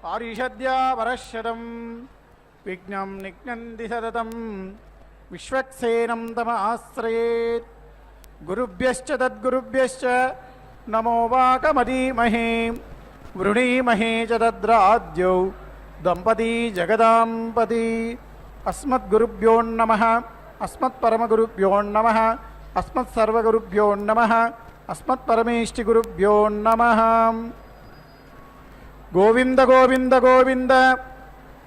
పారిషద్యావరశతం విఘ్నం నిఘ్నంది సతతం విశ్వక్సేనం తమాశ్రయేత్. గురుభ్యశ్చ తద్గురుభ్యశ్చ నమో వాకమదీమహే వృణీమహే చ తద్రాద్యౌ దంపతీ జగదాంపతి. అస్మద్గురుభ్యో నమః అస్మత్పరమగురుభ్యో నమః అస్మత్సర్వగురుభ్యో నమః అస్మత్పరమేష్టిగురుభ్యో నమః. గోవింద గోవింద గోవింద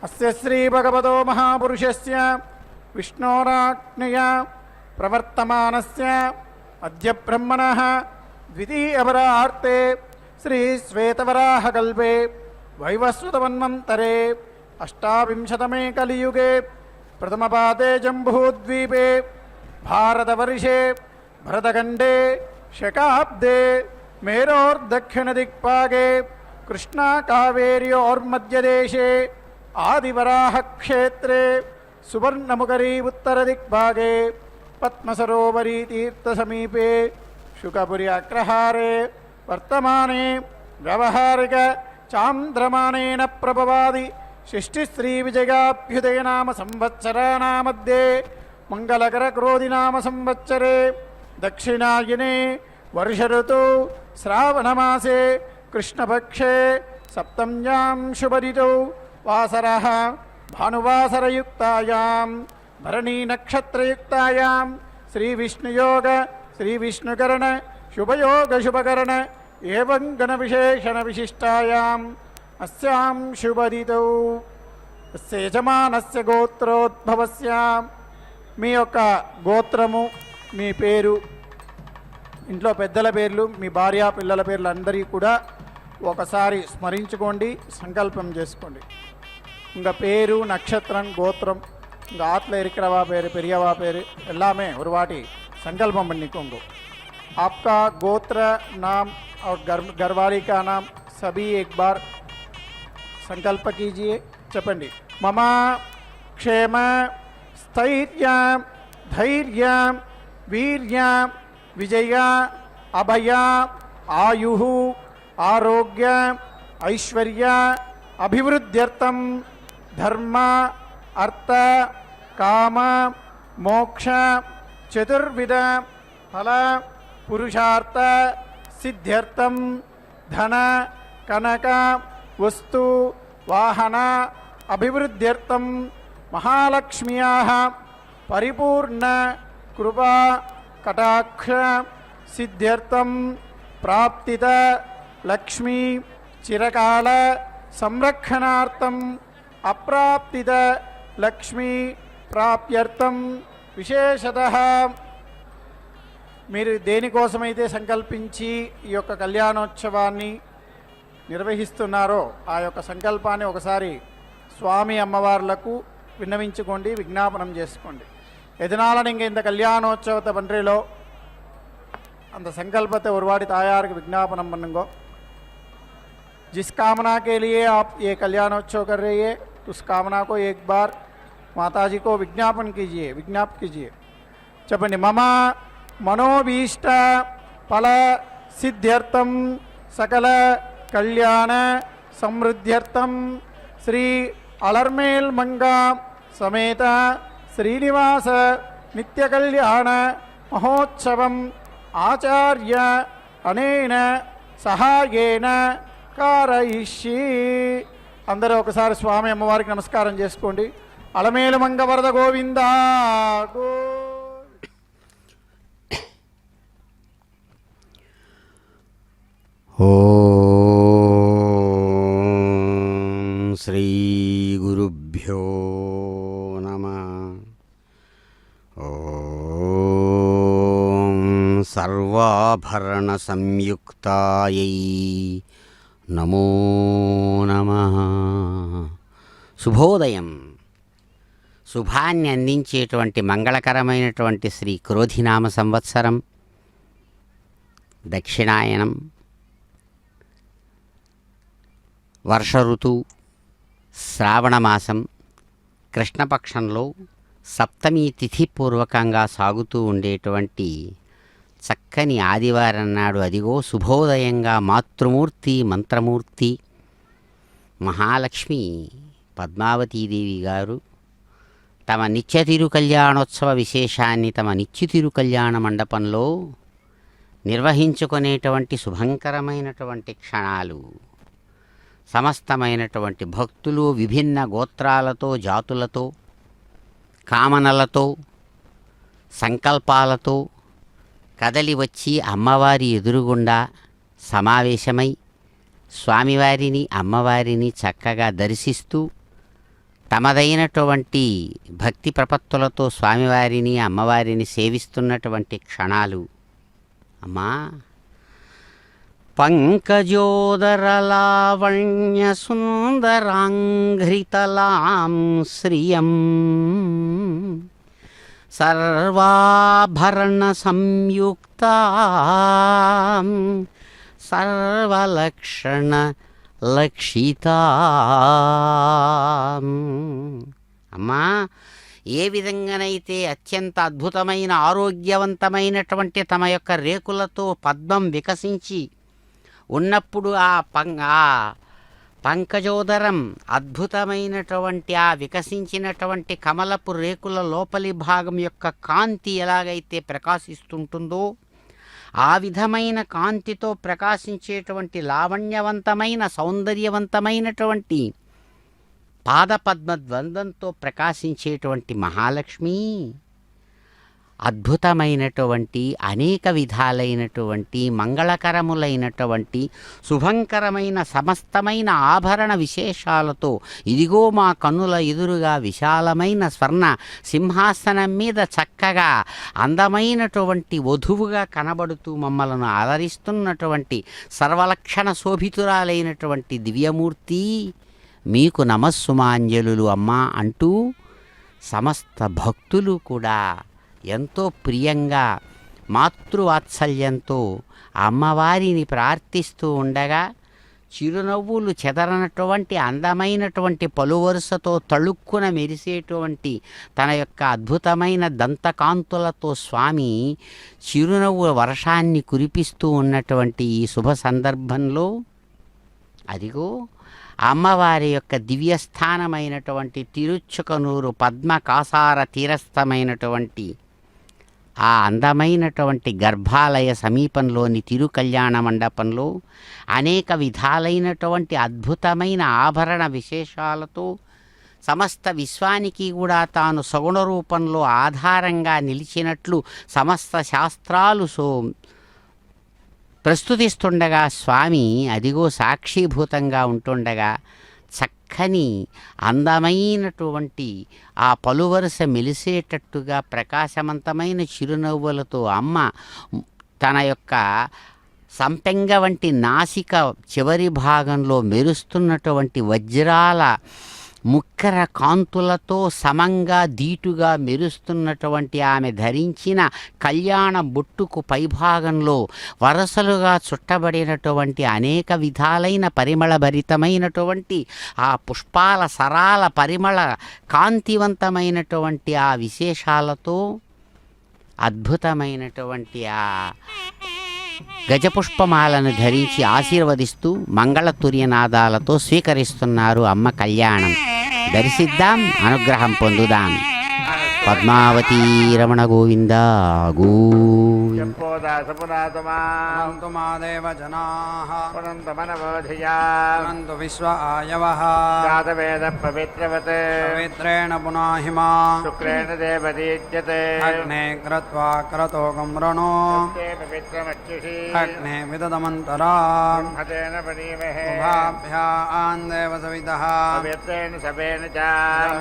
అస్య శ్రీ భగవతో మహాపురుషస్య విష్ణోరాజ్ఞయా ప్రవర్తమానస్య అద్య బ్రహ్మణః ద్వితీయవరార్తే శ్రీ శ్వేతవరాహకల్పే వైవస్వతమన్వంతరే అష్టావింశతమే కలియుగే ప్రథమపాదే జంబూద్వీపే భారతవర్షే భరతఖండే శకాబ్దే మేరోర్దక్షిణదిక్పాగే కృష్ణా కావేర్యోర్మధ్యదేశే ఆదివరాహక్షేత్రే సువర్ణముఖరీ ఉత్తరదిక్భాగే పద్మసరోవరీ తీర్థసమీపే శుకపురి అగ్రహారే వర్తమానే వ్యవహారిక చాంద్రమానేన ప్రభవాది షష్ఠిశ్రీవిజయాభ్యుదయనామ సంవత్సరాణామధ్యే మంగళకర క్రోధినామ సంవత్సరే దక్షిణాయనే వర్షఋతౌ శ్రావణమాసే కృష్ణపక్షే సప్తమ్యాం శుభరితౌ వాసరః భానువాసరయుక్తాయాం భరణీనక్షత్రయుక్తాయాం శ్రీవిష్ణుయోగ శ్రీవిష్ణుకరణ శుభయోగ శుభకరణ ఏవం గణవిశేషణ విశిష్టాయాం అస్యాం శుభరితౌ అస్య యజమానస్య గోత్రోద్భవస్య. మీ యొక్క గోత్రము, మీ పేరు, ఇంట్లో పెద్దల పేర్లు, మీ భార్య పిల్లల పేర్లు అందరికీ కూడా ఒకసారి స్మరించుకోండి, సంకల్పం చేసుకోండి. ఇంకా పేరు, నక్షత్రం, గోత్రం, ఇంకా ఆత్ల இருக்கிறவா பேர், பெரியவா பேர் எல்லாமே ஒரு வாட்டி संकल्पम பண்ணிக்கோங்க. आपका गोत्र नाम और घरवाली का नाम सभी एक बार संकल्प कीजिए. చెప్పండి. मम क्षेम स्थैर्य धैर्य वीर्य विजय अभय आयु आरोग्य ऐश्वर्य अभिवृद्ध्यर्थम धर्म अर्थ काम मोक्ष चतुर्विध फल पुरुषार्थ सिद्ध्यर्थम धन कनक वस्तु वाहन अभिवृद्ध्यर्थम महालक्ष्म्याः परिपूर्ण कृपा कटाक्ष सिद्ध्यर्थम प्राप्तित लक्ष्मी चिरकाल संरक्षणार्थम अप्राप्तित लक्ष्मी प्राप्त्यर्थम విశేషతః మీరు దేనికోసమైతే సంకల్పించి ఈ యొక్క కళ్యాణోత్సవాన్ని నిర్వహిస్తున్నారో ఆ యొక్క సంకల్పాన్ని ఒకసారి స్వామి అమ్మవార్లకు విన్నవించుకోండి, విజ్ఞాపనం చేసుకోండి. எதனால நீங்கள் இந்த கல்யாணோற்சவத்தை பண்ணுறீங்களோ அந்த संकल्पத்தை ஒரு வாட்டி தாயாருக்கு விज्ञापனம் பண்ணுங்கோ. जिस कामना के लिए आप ये कल्याणोत्सव कर रही है उस कामना को एक बार माताजी को विज्ञापन कीजिए, विज्ञापन कीजिए. చెప్పండి. मम मनोभीष्ट फल सिद्ध्यर्थम सकल कल्याण समृद्ध्यर्थम श्री अलर्मेल मंगा समेत श्रीनिवास नित्य कल्याण महोत्सवम आचार्य अनेन सहायेन कारयिष्ये. అందరూ ఒకసారి స్వామి అమ్మవారికి నమస్కారం చేసుకోండి. అలమేలు మంగ వరద గోవింద గో. ఓం శ్రీ గురుభ్యో నమః. ఓం సర్వాభరణ సంయుక్తాయై నమో నమః. శుభోదయం. శుభాన్ని అందించేటువంటి మంగళకరమైనటువంటి శ్రీ క్రోధినామ సంవత్సరం దక్షిణాయనం వర్ష ఋతువు శ్రావణమాసం కృష్ణపక్షంలో సప్తమి తిథి పూర్వకంగా సాగుతూ ఉండేటువంటి చక్కని ఆదివారం నాడు అదిగో శుభోదయంగా మాతృమూర్తి మంత్రమూర్తి మహాలక్ష్మి పద్మావతీదేవి గారు తమ నిత్య తిరు కళ్యాణోత్సవ విశేషాన్ని తమ నిత్య తిరు కళ్యాణ మండపంలో నిర్వహించుకునేటువంటి శుభంకరమైనటువంటి క్షణాలు. సమస్తమైనటువంటి భక్తులు విభిన్న గోత్రాలతో, జాతులతో, కామనలతో, సంకల్పాలతో కదలి వచ్చి అమ్మవారి ఎదురుగుండా సమావేశమై స్వామివారిని, అమ్మవారిని చక్కగా దర్శిస్తూ తమదైనటువంటి భక్తి ప్రపత్తులతో స్వామివారిని, అమ్మవారిని సేవిస్తున్నటువంటి క్షణాలు. అమ్మా, పంకజోదరలావణ్య సుందరాంఘ్రితలాం శ్రియం సర్వాభరణ సంయుక్తాం సర్వలక్షణ లక్షితాం. అమ్మా, ఏ విధంగానైతే అత్యంత అద్భుతమైన ఆరోగ్యవంతమైనటువంటి తమ యొక్క రేకులతో పద్మం వికసించి ఉన్నప్పుడు ఆ పంకజోదరం అద్భుతమైనటువంటి ఆ వికసించినటువంటి కమలపు రేకుల లోపలి భాగం యొక్క కాంతి ఎలాగైతే ప్రకాశిస్తుంటుందో ఆ విధమైన కాంతితో ప్రకాశించేటువంటి లావణ్యవంతమైన సౌందర్యవంతమైనటువంటి పాదపద్మద్వందంతో ప్రకాశించేటువంటి మహాలక్ష్మి అద్భుతమైనటువంటి అనేక విధాలైనటువంటి మంగళకరములైనటువంటి శుభంకరమైన సమస్తమైన ఆభరణ విశేషాలతో ఇదిగో మా కన్నుల ఎదురుగా విశాలమైన స్వర్ణ సింహాసనం మీద చక్కగా అందమైనటువంటి వధువుగా కనబడుతూ మమ్మలను ఆదరిస్తున్నటువంటి సర్వలక్షణ శోభితురాలైనటువంటి దివ్యమూర్తి మీకు నమస్సుమాంజలులు అమ్మా అంటూ సమస్త భక్తులు కూడా ఎంతో ప్రియంగా మాతృవాత్సల్యంతో అమ్మవారిని ప్రార్థిస్తూ ఉండగా చిరునవ్వులు చెదరనటువంటి అందమైనటువంటి పలువరుసతో తళుక్కున మెరిసేటువంటి తన యొక్క అద్భుతమైన దంతకాంతులతో స్వామి చిరునవ్వు వర్షాన్ని కురిపిస్తూ ఉన్నటువంటి ఈ శుభ సందర్భంలో అదిగో అమ్మవారి యొక్క దివ్యస్థానమైనటువంటి తిరుచుకనూరు పద్మకాసార తీరస్థమైనటువంటి ఆ అందమైనటువంటి గర్భాలయ సమీపంలోని తిరు కళ్యాణ మండపంలో అనేక విధాలైనటువంటి అద్భుతమైన ఆభరణ విశేషాలతో సమస్త విశ్వానికి కూడా తాను సగుణ రూపంలో ఆధారంగా నిలిచినట్లు సమస్త శాస్త్రాలు ప్రస్తుతిస్తుండగా స్వామి అదిగో సాక్షిభూతంగా ఉంటుండగా చక్కని అందమైనటువంటి ఆ పలువరుస మెలిసేటట్టుగా ప్రకాశవంతమైన చిరునవ్వులతో అమ్మ తన యొక్క సంపెంగ వంటి నాసిక చివరి భాగంలో మెరుస్తున్నటువంటి వజ్రాల ముక్కర కాంతులతో సమంగా ధీటుగా మెరుస్తున్నటువంటి ఆమె ధరించిన కళ్యాణ బొట్టుకు పైభాగంలో వరసలుగా చుట్టబడినటువంటి అనేక విధాలైన పరిమళభరితమైనటువంటి ఆ పుష్పాల సరాల పరిమళ కాంతివంతమైనటువంటి ఆ విశేషాలతో అద్భుతమైనటువంటి ఆ గజపుష్పమాలను ధరించి ఆశీర్వదిస్తూ మంగళతుర్యనాదాలతో స్వీకరిస్తున్నారు అమ్మ కళ్యాణం. దర్శిద్దాం, అనుగ్రహం పొందుదాం. పద్మావతీ రమణ గోవింద మాదేవ జనాః పునంతు విశ్వ ఆయవః జాతవేద పవిత్రవత్ పవిత్రేణ పునాహిమా శుక్రేణ దేవదీజ్యతే అగ్నే క్రత్వా క్రతో గమ్రణో పవిత్రమచ్యుషి అగ్నే విదదమంతరా హతేన పణీమహే ఉభాభ్యాం దేవ సవితః పవిత్రేణ సభేన చ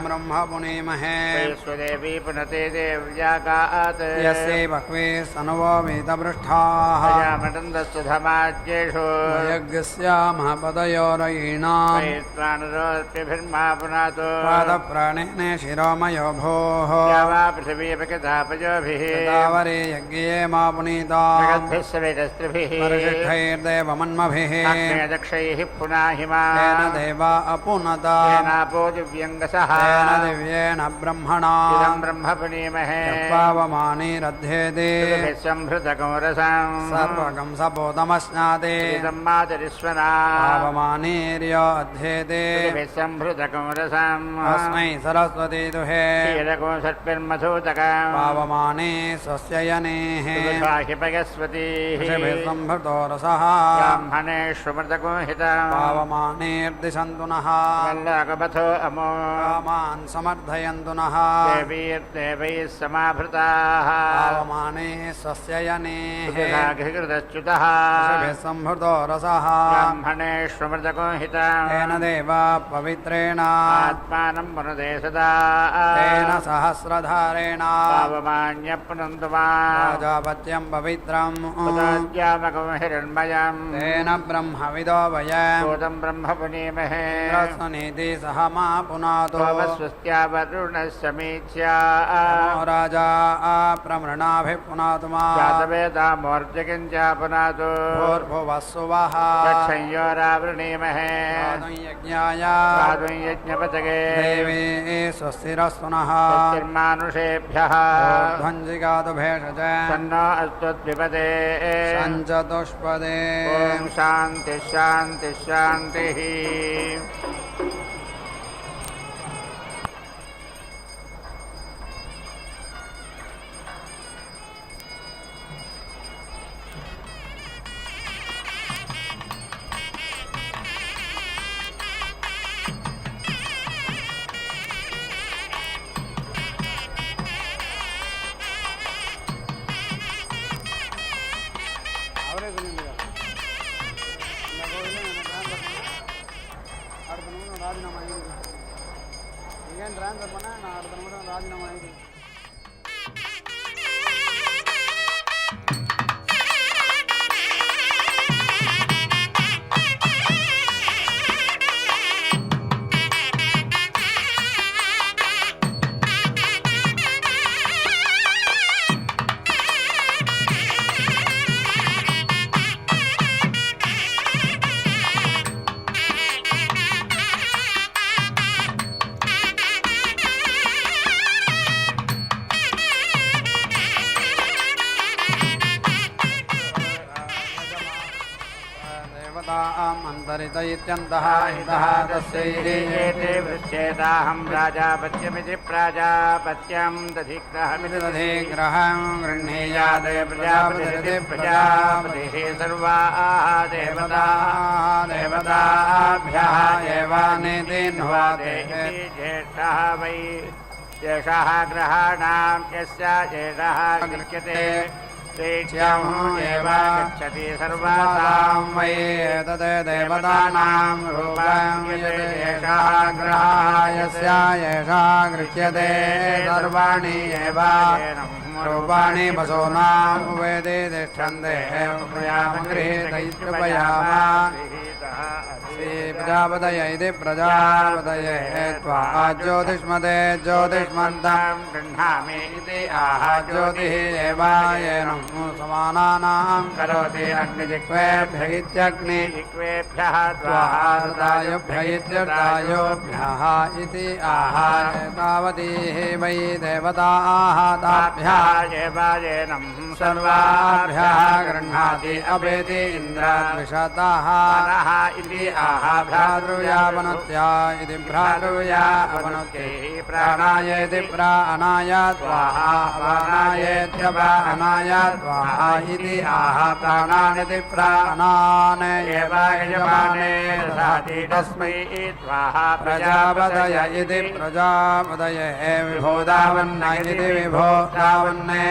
బ్రహ్మ పునీమహే స్వదేవీ పునతే దేవ్యాగాత్ యస్యై బహ్వే సనవో వేదపృష్ఠాః ప్రజామటందస్సుధమాజ్యేషు యజ్ఞస్యామః పదయోరయీణాం వైత్రాణరోత్రిభిర్మా పునాతో పాదప్రాణేన శిరోమయో భోః యావా పృథివీపకథాపజోభిః గోదావరి యజ్ఞే మా పునీతాం జగద్భిः సవితస్త్రిభిः పరిశిష్టైర్దేవమన్మభిः అగ్నేదక్షైः పునాహిమా తేన దేవా అపునత తేనాపో దివ్యంగసః తేన దివ్యేన బ్రహ్మణా ఇదం ब्रह्म पुनीमहे यत्पावमानेरध्येते संभृतकं रसं सर्वगं सपोतमश्नाते सम्मातरिस्वना पावमानेर्य अध्येते संभृतकं रसम् अस्मै सरस्वती दुहे शीलको सत्पिर्मधूतकं पावमाने स्वस्ययनेः हिपगस्वतीः संभृतो रसः ब्राह्मणेष्वमृतको हितं पावमानेर्दिशन्तु नः वल्लकपथो अमो कामान् समर्थयन्तु नः देवैर्देवैः समाभृताः पावमाने स्वस्ययनेः कृतच्युतः संभृतो रसः ब्राह्मणेष्वमृतको हितं तेन देवा पवित्रेण आत्मानं पुनदे सदा तेन सहस्रधारेण पावमान्यपुनन्तु मां राजापत्यं पवित्रम् उदाद्यामकं हिरण्मयं तेन ब्रह्मविदो वयम् भूतं ब्रह्म पुनीमहे रसनीति सह मा पुनातो स्वस्त्यावरुणः समीच्या राजा प्रमृणाभिः पुनातु मा जातवेदामोर्जकिञ्चापुनातु भूर्भुवस्सुवः रक्षयोरावृणीमहे यज्ञाय साधुं यज्ञपतगे देवे स्वस्तिरस्तु नः निर्मानुषेभ्यः ध्वंजिगातु भेषज सन्नो अस्त्वद्विपदे सञ्चतुष्पदे ॐ शान्तिः शान्तिः शान्तिः ட்ரான்ஸ்ஃபர் பண்ண நான் அடுத்த நிமிடம் ராஜினாமா ஆகிடுவேன். अन्तरित इत्यन्तः हितः तस्यैते वृच्छेदाहं राजापत्यमिति प्राजापत्यं दधिग्रहमिति दधिग्रहं गृह्णीयाते प्रजापतिरिति प्रजापतिः सर्वाः देवताभ्यः एवानिति न्वादे इति ज्येष्ठः वै ज्येष्ठः ग्रहाणां यस्य ज्येष्ठः गृह्यते एव गच्छति सर्वासां वै तद् देवतानां रूपं येषः ग्रहः यस्य एषः गृह्यते सर्वाणि एव रूपाणि पशूनां वेदे तिष्ठन्ते गृहीतैत्युपयाम प्रजापतय इति प्रजापतये त्वा ज्योतिष्मते ज्योतिष्मन्तं गृह्णामि इति आह ज्योतिः एवायनं समानानां करोति अग्निजिह्वेभ्य इत्यग्निजिह्वेभ्यः त्वादायुभ्य इत्यर्दायुभ्यः इति आह तावतीः वै देवताः ताभ्यः एवायनं सर्वाभ्यः गृह्णाति अपेति इन्द्राद्विषतः इति आह भ्रातृयावनुत्या इति भ्रातृयावनुत्यै प्राणाय इति प्राणाय त्वाहा प्राणायेत्य प्राणाय त्वाहा इति आह प्राणानिति प्राणान् एव यजमाने ददाति तस्मै त्वाहा प्रजापतय इति प्रजापतये विभोदावन्न इति विभोदावन्ने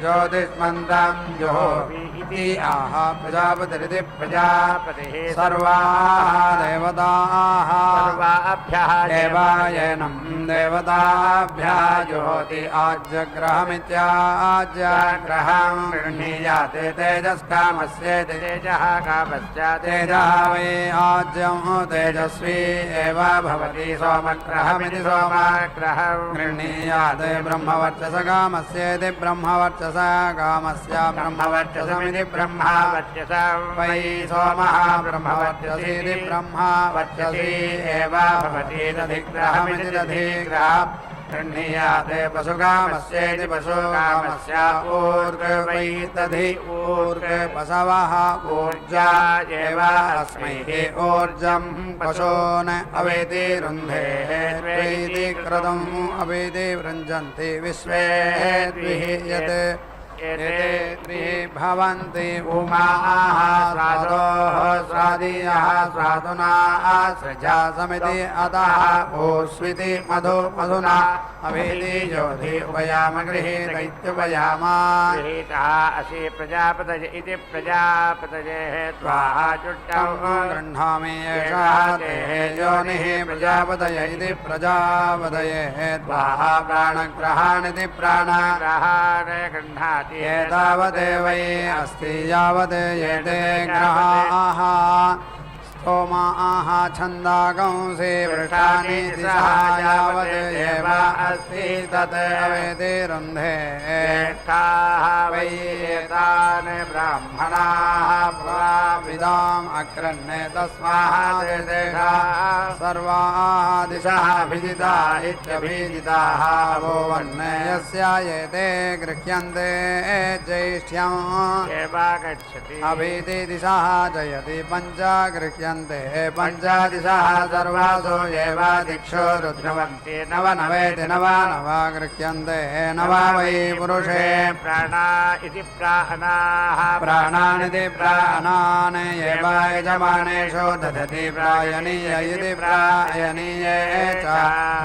ज्योतिष्मन्तं जुहोमि इति आह प्रजापतिरिति प्रजापतिः सर्वाः देवताः सर्वाभ्यः देवायनं देवताभ्यः जुहोति आज्यग्रहमित्याज्यग्रहं गृह्णीयाते तेजस्कामस्य तेजः कामस्य तेजः वै आज्यं तेजस्वी एव भवति सोमग्रहमिति सोमग्रहं गृह्णीयाते ब्रह्मवर्चसकामस्येति ब्रह्मवर्चसकामस्य ब्रह्मवर्चसमिति ब्रह्मवर्चसं वै सोमः ब्रह्मवर्चसीति ब्रह्मवर्चसी एव भवति दधिग्रहमिति दधिग्रहं गृह्णीयाते पशुकामस्येति पशुकामस्य ऊर्ध्वैतधि ऊर्ध्व पशवः ऊर्जा एव अस्मै ऊर्जं पशून् अवेति रुन्धे त्वैति क्रतुम् अवेति वृञ्जन्ति विश्वे द्विहीयते एते त्रिः भवन्ति उमाः स्वादोः स्वादीयः स्वादुनाः सृजा समिति अतः ओस्विति मधु मधुना अवेति योधि उपयाम गृहीत इत्युपयामा गृहीतः असि प्रजापतय इति प्रजापतयेः त्वाः चुट्टौ गृह्णामि एषः ते योनिः प्रजापतय इति प्रजापतयेः त्वाः प्राणग्रहाणिति प्राणग्रहाण गृह्णाति एतावदेव अस्ति यावत् एते ग्रहाः स्तोमाः छन्दागंसि वृषाणि दिशा यावत् एव अस्ति तत् अवेति रुन्धे वै एतान् ब्राह्मणाः प्राविदाम् अक्रन्ने तस्मात् तेषाः सर्वाः दिशः अभिजिता इत्यभिजिताः भुवन् यस्य एते गृह्यन्ते ज्येष्ठ्यम् एवागच्छति अभिति दिशः जयति पञ्च गृह्यन्ते पञ्चदिशः सर्वासु एव दिक्षु रुद्रवन्ति नव नवेति नव नव गृह्यन्ते नव वै पुरुषे प्राणा इति प्राणाः प्राणानिति प्राणान् एव यजमानेषु दधति प्रायणीय इति प्रायणीये च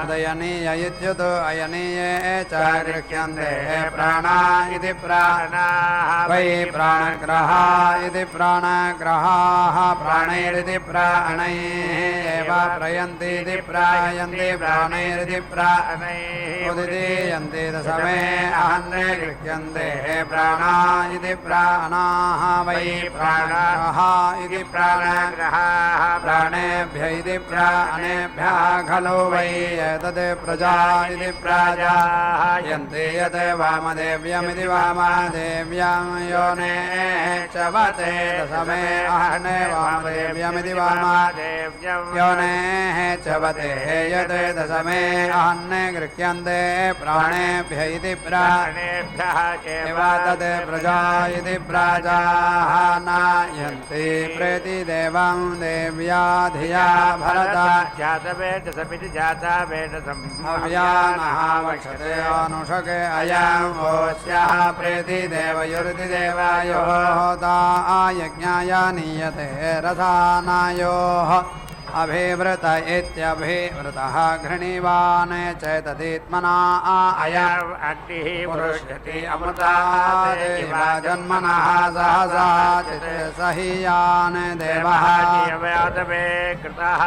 उदयनीय इत्युत अयनीये च गृह्यन्ते प्राणा इति प्राणाः वै प्राणग्रहा इति प्राणग्रहाः प्राणैरिति प्राणैः एव प्रयन्ति इति प्रायन्ति प्राणैरिति प्राणैः उदितीयन्ति दशमे अहन्ने गृह्यन्ते प्राणा इति प्राणाः वै प्राणग्रहाः इति प्राणग्रहाः प्राणेभ्य इति प्राणेभ्यः खलु वै एतद् प्रजा इति प्राजाः यन्ति यत् वामदेव्यमिति वामदेव्यं योनेः च वते दशमे अहने वामदेव्यमिति वामदेव्यं योनेः च वते यत् दशमे अहन्ने गृह्यन्ते प्राणेभ्य इति प्राणेभ्यः एव तत् प्रजा इति प्राजाः नायन्ति प्रेति देवं देव्या धिया भरत जातवेदसमिति जातावेदसम् हव्यानः वक्षते अनुषके अयम् ओस्याः प्रेति देवयुरिति देवायोः होता यज्ञाय नीयते रथानायोः अभिवृत इत्यभिवृतः घृणीवान् चेततीत्मना अयम् अग्निः पुरुष्यति अमृता देवा जन्मनः सहसा चिते सहीयान् देवः व्यातवे कृतः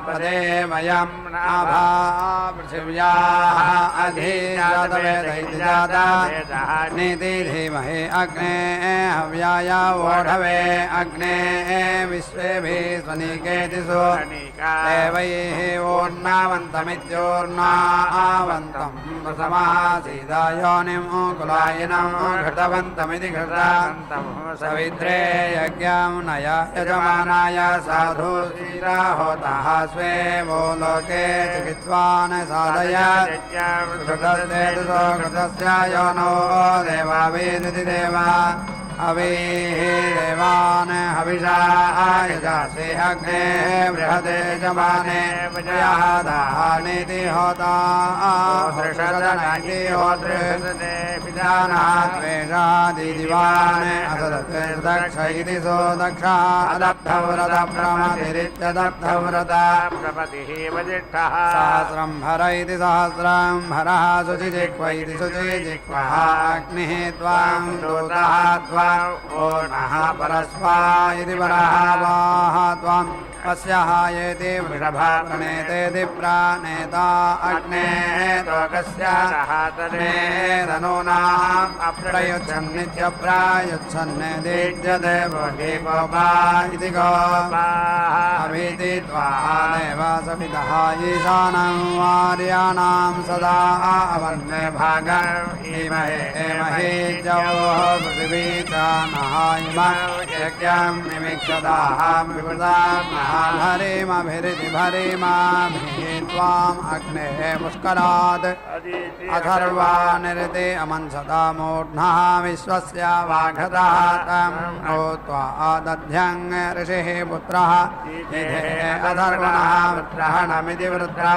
पदे वयं नाभा पृथिव्याः अधिजातवेदि धीमहि अग्ने हव्याय वोढवे अग्ने विश्वेभिः स्वनिकेतिषु देवैः ओर्णावन्तमित्योर्णावन्तं समासीदायोनिं कुलायिनं घृतवन्तमिति घृतवन्तं सवित्रे यज्ञं नय यजमानाय साधु होतः स्वे वो लोके चिकित्वान् साधय घृतस्य योनो देवावेदिति देवा अवीः देवान् हविषा यजासि अग्ने बृहदे जमाने विजयादानीति होता हृषदनैति होतृषानाद्वेषादिदिवान् असदक्ष इति सो दक्षा अदब्धव्रतप्रमतिरित्यदब्धव्रत प्रपतिः वजिष्ठः सहस्रं भर इति सहस्रं भरः शुचिजिह्व इति शुचिजिह्वः अग्निः त्वां दूतः त्वां ओर्णः परस्वा इति परः वाः त्वाम् अस्याः येति वृषभा प्रणेतेति प्राणेता अग्ने लोकस्य तनूनाम् अप्रयुच्छन्नित्यप्रायुच्छन् दीज्यते भोगे गोपा इति गोपाः अभीति त्वा देव सवितः ईशानं वार्याणां सदा अवर्णे भागम् इमहे महीजोः पृथिवी च नः इमं यज्ञं निमिक्षदाः विवृताः भरीमभिरिति भरीमाभिः त्वाम् अग्नेः पुष्करात् अथर्वा निरते अमंसता मूर्ध्नः विश्वस्य वाघतः तम् ओ त्वा दध्यं ऋषिः पुत्रः अथर्वणः वृत्रहणमिति वृत्रा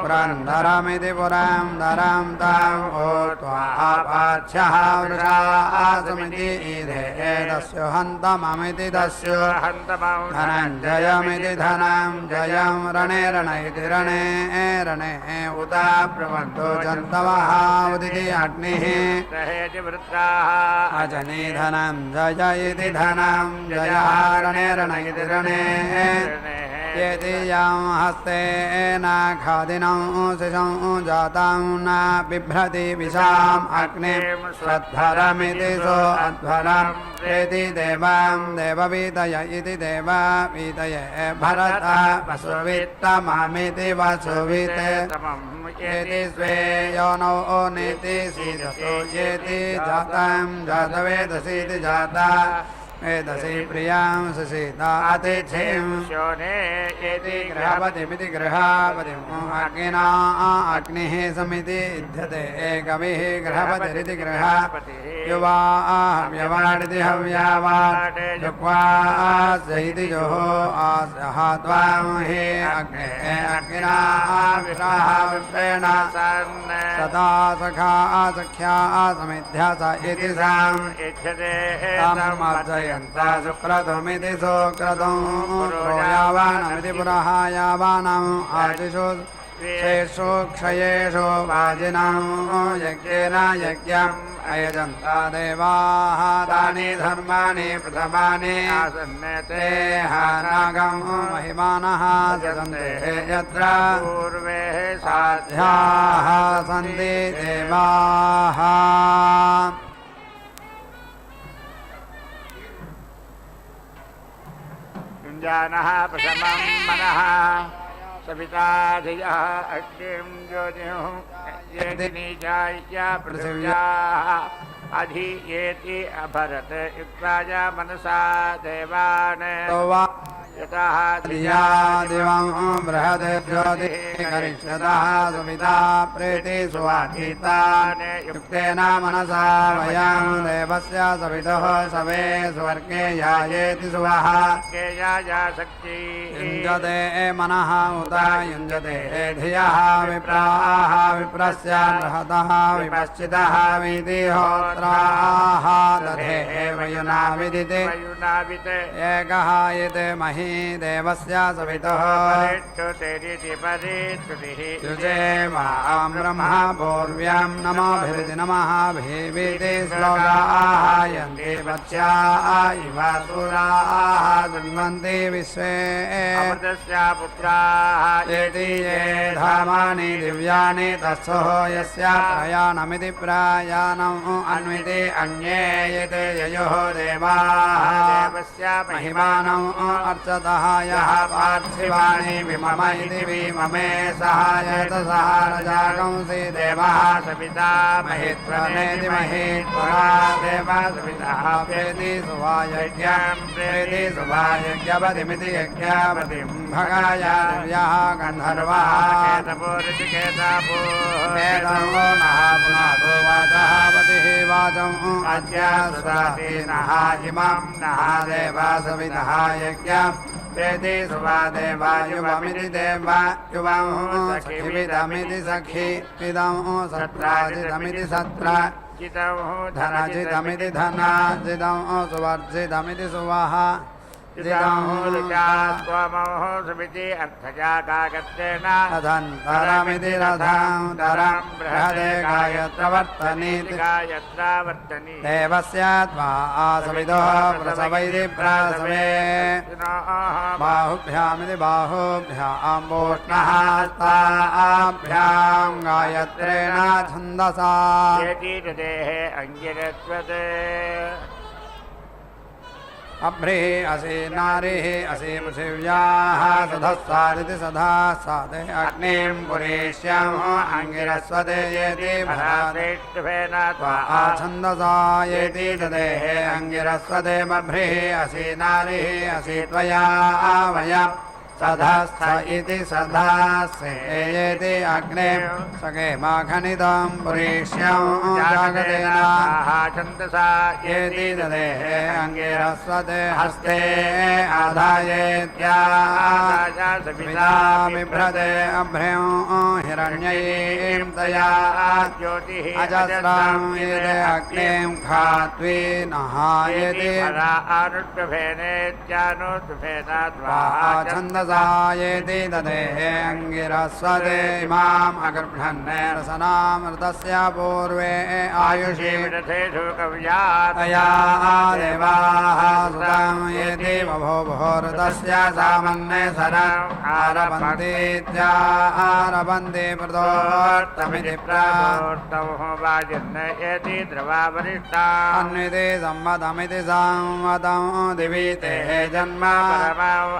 पुरन्दरमिति पुरन्दरं तम् ओ त्वा पार्श्यः वृषासमिति ईधेदस्यो हन्तममिति दस्यो धनञ्जयमिति धनञ्जयं रणे रण इति रणे रणे उदा प्रबन्धो जन्तवः उदिति अग्निः अजनी धनञ्जय इति धनञ्जयः रणे रण इति रणे यदि यं हस्तेन खादिनं शिशं जातं न बिभ्रति विशाम् अग्निं स्वध्वरमिति सो अध्वरं प्रेति देवं देववीतय इति देववीतय भरत वसुवित्तममिति वसुवित् येति स्वे योनौ नेति सीदतो येति जातं जातवेदसीति जाता वेदसी प्रियां सुसीता अतिथिं शोने येति गृहपतिमिति गृहपतिम् अग्निना अग्निः समिति इध्यते कविः गृहपतिरिति गृहपतिः युवा हव्यवाडिति हव्यावाट् जुह्वा इति जुः आस्यः त्वां हि अग्ने अग्निना विषाः विप्रेण सदा सखा सख्या समिध्या स इति साम् इच्छते यन्ता सुक्रतुमिति सुक्रतुं यावानमिति पुरः यावानम् आदिषु शेषु क्षयेषु वाजिनं यज्ञेन यज्ञम् अयजन्ता देवाः तानि धर्माणि प्रथमानि आसन्नते नागं महिमानः सन्ते यत्र पूर्वे साध्याः सन्ति देवाः जानः प्रथमं मनः सविता धियः अग्निं ज्योतिः पृथिव्याः अधियेति अभरत युक्ताय मनसा देवान् यतः धिया दिवं बृहद् ज्योतिः करिष्यतः सुविता प्रीति सुवाधितान् युक्तेन मनसा वयं देवस्य सवितुः सवे स्वर्गे यायेति सुवः केयाया शक्ति युञ्जते मनः उत युञ्जते धियः विप्राः विप्रस्य बृहतः विपश्चितः विधिहोत्राः दधे वयुना विदिते एकः यत् मही देवस्य सवितुः युजे मां ब्रह्म पूर्व्यां नमोभिरिति नमः भीविति श्लोकाः यन्ति वत्स्या इव सुराः शृण्वन्ति विश्वे पुत्राः यदि ये धामानि दिव्यानि तत्सुः यस्य प्रयाणमिति प्रयाणम् अन्विति अन्ये यत् ययोः देवाः महिमानम् अर्चतः यः पार्थिवाणि विमम इति विममे सहायत सह रजागंसि देवः सविता महित्वमेति महित्वरा देव सवितः प्रेति सुवायज्ञं प्रेति सुवायज्ञपतिमिति यज्ञपतिं भगाय दिव्यः गन्धर्वः वेदो महापुनादो वाचः पतिः वाचम् अद्य स्वाधीनः इमं नः देव सवितः यज्ञं प्रेति सुवा देवा युवमिति देव युवं सखिविदमिति सखि इदं सत्राजिदमिति सत्र धनजिदमिति धनाजिदं सुवर्जिदमिति सुवः रथन्तरमिति रथं तरं बृहदे गायत्रवर्तनीति देवस्य त्वा सवितुः प्रसवैति प्रसवे बाहुभ्यामिति बाहुभ्यां वोष्णः हस्ताभ्यां गायत्रेण छन्दसा अभ्रिः असि नारिः असि पृथिव्याः सधस्सादिति सधा सादे अग्निं पुरेष्यम् अङ्गिरस्वते येति भरादेष्टुभेन त्वा छन्दसा येति ददेः अङ्गिरस्वते बभ्रिः असि नारिः असि त्वया वयम् सधस्थ इति सधास्येति अग्ने सखे माखनितं पुरेष्यं जागतेन छन्दसा येति ददेः अङ्गिरस्वते हस्ते आधायेत्या सविता बिभ्रते अभ्र्यं हिरण्यैं तया ज्योतिः अजस्रं येते अग्निं खात्वी नहायति अनुष्टुभेनेत्यानुष्टुभेन त्वा छन्दसा येति ददेः अङ्गिरस्वते इमाम् अगर्भन्ने रसनामृतस्य पूर्वे आयुषि विरथेषु कव्यात् तया देवाः सुतं येति बभोभोरतस्य सामन्ये सरम् आरभन्तीत्यारभन्ति प्रदोत्तमिति वाजन्न एति द्रवा वरिष्ठा अन्विति सम्मतमिति संवतं दिवि ते जन्म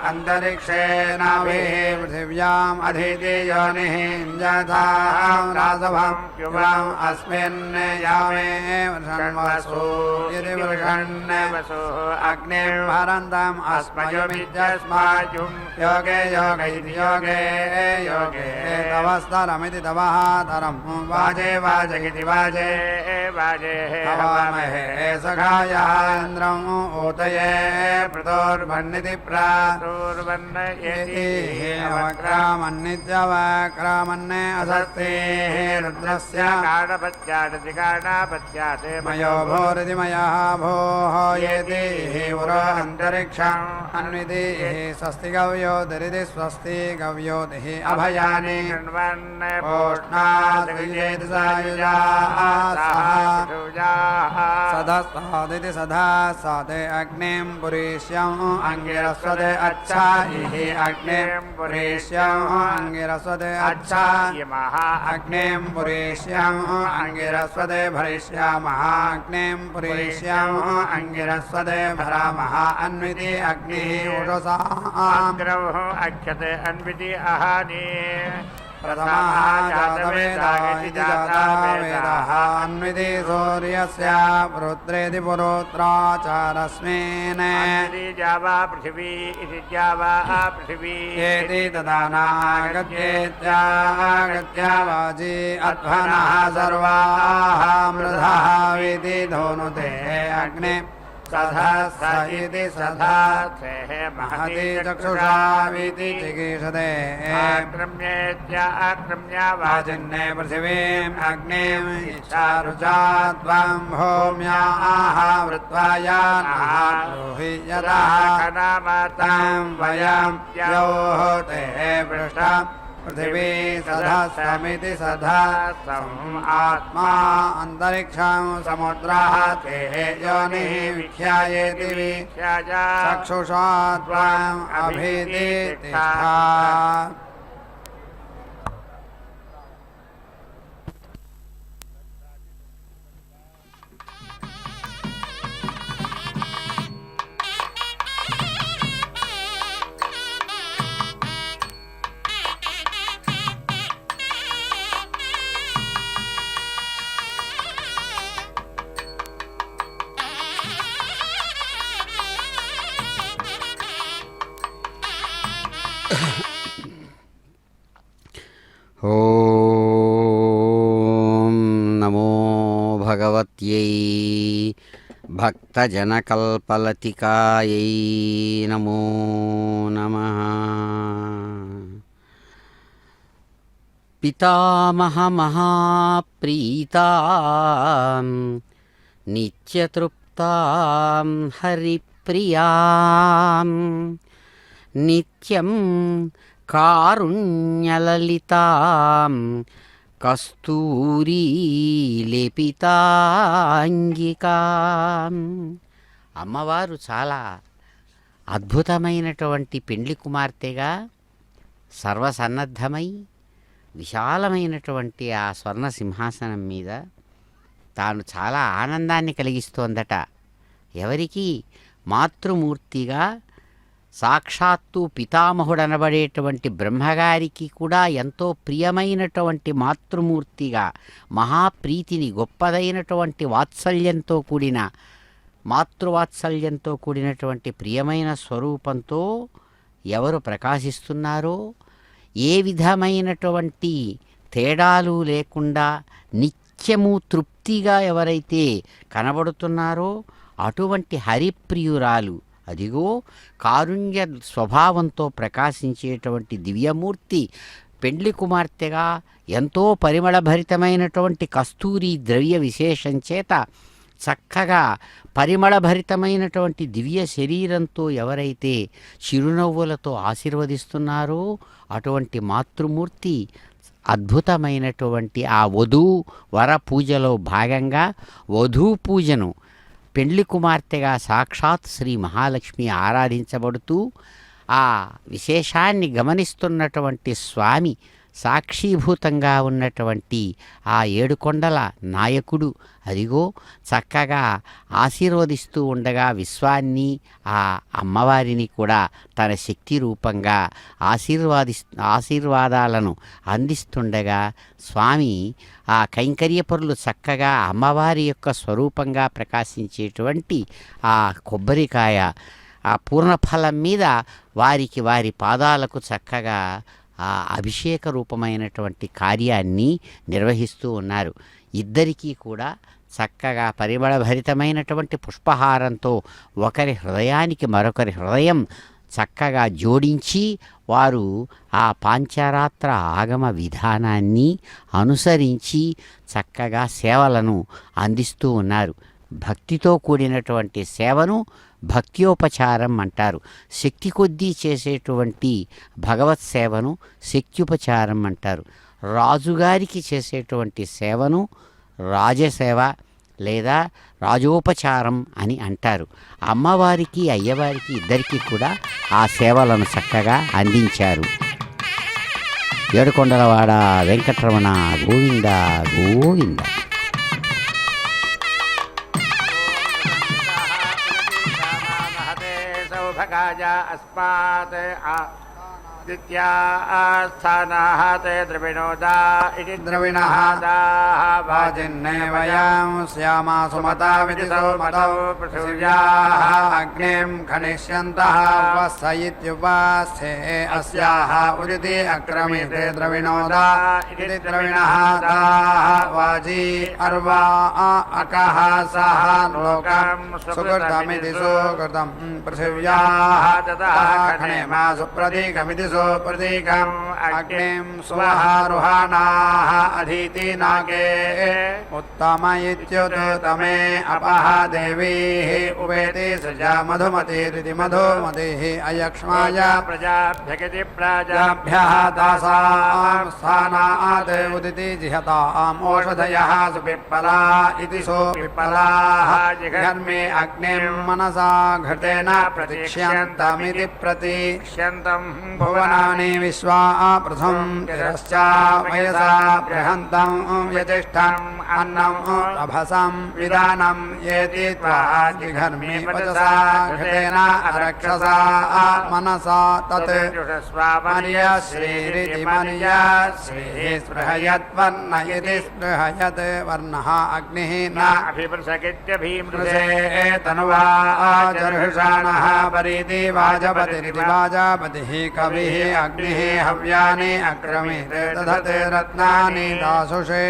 अन्तरिक्षेणाभिः पृथिव्याम् अधीति योनिः यथां रासभं युवाम् अस्मिन् यामे वृषण्वसु यदि वृषण् अग्निं भरन्तम् अस्मयुमित्यस्मायुं योगे योग इति योगे योगे तवस्तरमिति तवः तरं वाजे वाज इति वाजे वाजे हवामहे सखायः इन्द्रम् ऊतये पृतोर्भण्णिति प्रातुर्वन्न एति वक्रामन्नित्यवक्रामन्ने असस्तेः रुद्रस्य काणपत्यादिकाणापत्यात् मयो भोरिति मयः भोः येति उरो अन्तरिक्षम् अन्विति स्वस्ति गव्यो दरिति स्वस्ति गव्यो दिहि अभयानि पोष्णादिति सधस्तादिति सधा सादे अग्निं पुरीष्यम् अङ्गिरस्वते अच्छा इहि अग्निं पुरेष्यम् अङ्गिरस्वते अच्छा अग्निं पुरेष्यम् अङ्गिरस्वते भरिष्यामः अग्निं पुरेष्यम् अङ्गिरस्वते भरामः अन्विति अग्निः उषसा अक्षते अन्विति अहानि प्रथमः जातवेदः अन्विति सूर्यस्य रुद्रेति पुरोत्राचारस्मिन् जावा पृथिवी इति जावा पृथिवी येति तदा नागत्येत्यागत्या वाजी अध्वनः सर्वाः मृधः विधि धोनुते अग्ने सधस्स इति सधात्सेः महति चक्षुषा विधि चिकीर्षते आक्रम्य वाजिन्ने पृथिवीम् अग्निम् इच्छारुचा त्वं भूम्याः वृत्वा यानाहि यतः खनामातां वयं योः ते पृष्ठम् पृथिवी सधस्समिति सधस्सम् आत्मा अन्तरिक्षं समुद्रः ते योनिः विख्यायेति चक्षुषा त्वम् अभितिष्ठा ఓం నమో భగవత్యై భక్తజనకల్పలతికాయై నమో నమః. పితామహమహాప్రీతాం నిత్యతృప్తాం హరిప్రియాం నిత్యం కారుణ్యలలితాం కస్తూరీలేపితాంగికాం. అమ్మవారు చాలా అద్భుతమైనటువంటి పెండ్లి కుమార్తెగా సర్వసన్నద్ధమై విశాలమైనటువంటి ఆ స్వర్ణ సింహాసనం మీద తాను చాలా ఆనందాన్ని కలిగిస్తోందట. ఎవరికి? మాతృమూర్తిగా సాక్షాత్తు పితామహుడనబడేటువంటి బ్రహ్మగారికి కూడా ఎంతో ప్రియమైనటువంటి మాతృమూర్తిగా మహాప్రీతిని గొప్పదైనటువంటి వాత్సల్యంతో కూడిన మాతృవాత్సల్యంతో కూడినటువంటి ప్రియమైన స్వరూపంతో ఎవరు ప్రకాశిస్తున్నారో, ఏ విధమైనటువంటి తేడాలు లేకుండా నిత్యము తృప్తిగా ఎవరైతే కనబడుతున్నారో అటువంటి హరిప్రియురాలు, అదిగో కారుణ్య స్వభావంతో ప్రకాశించేటువంటి దివ్యమూర్తి పెండ్లి కుమార్తెగా ఎంతో పరిమళభరితమైనటువంటి కస్తూరి ద్రవ్య విశేషం చేత చక్కగా పరిమళభరితమైనటువంటి దివ్య శరీరంతో ఎవరైతే చిరునవ్వులతో ఆశీర్వదిస్తున్నారో అటువంటి మాతృమూర్తి అద్భుతమైనటువంటి ఆ వర పూజలో భాగంగా వధూ పూజను పెండ్లి కుమార్తెగా సాక్షాత్ శ్రీ మహాలక్ష్మి ఆరాధించబడుతూ ఆ విశేషాన్ని గమనిస్తున్నటువంటి స్వామి సాక్షీభూతంగా ఉన్నటువంటి ఆ ఏడుకొండల నాయకుడు అదిగో చక్కగా ఆశీర్వదిస్తూ ఉండగా విశ్వాన్ని ఆ అమ్మవారిని కూడా తన శక్తి రూపంగా ఆశీర్వాదాలను అందిస్తుండగా స్వామి ఆ కైంకర్యపరులు చక్కగా అమ్మవారి యొక్క స్వరూపంగా ప్రకాశించేటువంటి ఆ కొబ్బరికాయ ఆ పూర్ణఫలం మీద వారి పాదాలకు చక్కగా ఆ అభిషేక రూపమైనటువంటి కార్యాన్ని నిర్వహిస్తూ ఉన్నారు. ఇద్దరికీ కూడా చక్కగా పరిమళభరితమైనటువంటి పుష్పహారంతో ఒకరి హృదయానికి మరొకరి హృదయం చక్కగా జోడించి వారు ఆ పాంచరాత్ర ఆగమ విధానాన్ని అనుసరించి చక్కగా సేవలను అందిస్తూ ఉన్నారు. భక్తితో కూడినటువంటి సేవను భక్త్యోపచారం అంటారు. శక్తి కొద్దీ చేసేటువంటి భగవత్ సేవను శక్త్యుపచారం అంటారు. రాజుగారికి చేసేటువంటి సేవను రాజసేవ లేదా రాజోపచారం అని అంటారు. అమ్మవారికి అయ్యవారికి ఇద్దరికీ కూడా ఆ సేవలను చక్కగా అందించారు. ఏడుకొండలవాడ వెంకటరమణ గోవింద గోవింద. సౌభగాయ అస్మాత్ द्वितीयास्थानाः ते द्रविणोदा इति द्रविणः वाजिन्नेवयां स्यामा सुमता विदितो मतौ पृथिव्याः अग्निं खनिष्यन्तः वत्स इत्युपास्थे अस्याः उदिति अक्रमिते द्रविणोदा इति द्रविणः ताः वाजी अर्वा अकः सः लोकं सुकृतमिति सुकृतं पृथिव्याः ततः खनेमा सुप्रतीकमिति प्रतीकम् अग्निं स्वाहारुहाणाः अधीति नागे उत्तम इत्युत्तमे अपः देवीः उपेति सजा मधुमतिरिति मधुमतिः अयक्ष्माय प्रजाभ्यगिति प्रजाभ्यः दासां स्थानात् उदिति जिहताम् ओषधयः सुपिप्पला इति सुपिप्पलाः जिघर्मे अग्निं मनसा घृतेन प्रतीक्ष्यन्तमिति प्रतीक्ष्यन्तम् भुवनानि विश्वा प्रथम तिरश्चा वयसा बृहन्तं यजिष्ठम् अन्नं अभसं विदानं येति त्वा जिघर्मे वचसा घृतेन रक्षसा मनसा तत् मर्यश्रीरिति मर्यश्रीः स्पृहयद्वर्ण इति स्पृहयत् वर्णः अग्निः न अभिपृशकित्यभिमृशे तनुवा जर्हृषाणः परीति वाजपतिरिति वाजपतिः कविः अग्निः हव्यानि अक्रमीते दधते रत्नानि दासुषे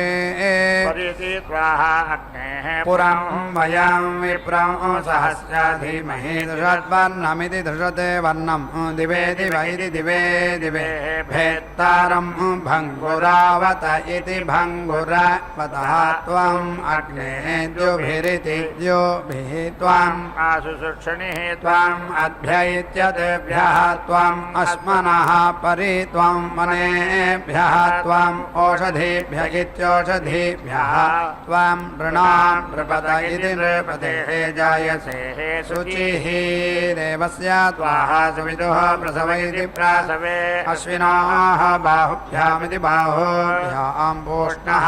पुरं वयं विप्रं सहस्र धीमहि धृषद्वर्णमिति धृषते वर्णं दिवे दिवैरि दिवे दिवे भेत्तारं भङ्गुरावत इति भङ्गुरावतः त्वम् अग्ने द्युभिरिति द्युभिः त्वम् आशुषुक्षणिः त्वम् अभ्य इत्यतेभ्यः त्वम् अस्मना वरुणाः परि त्वं वनेभ्यः त्वम् ओषधीभ्यगित्योषधीभ्यः त्वं नृणां नृपत इति नृपतेः जायसे शुचिः देवस्य त्वाहा सुविदुः प्रसवैति प्रासवे अश्विनाः बाहुभ्यामिति बाहुभ्यां पूष्णः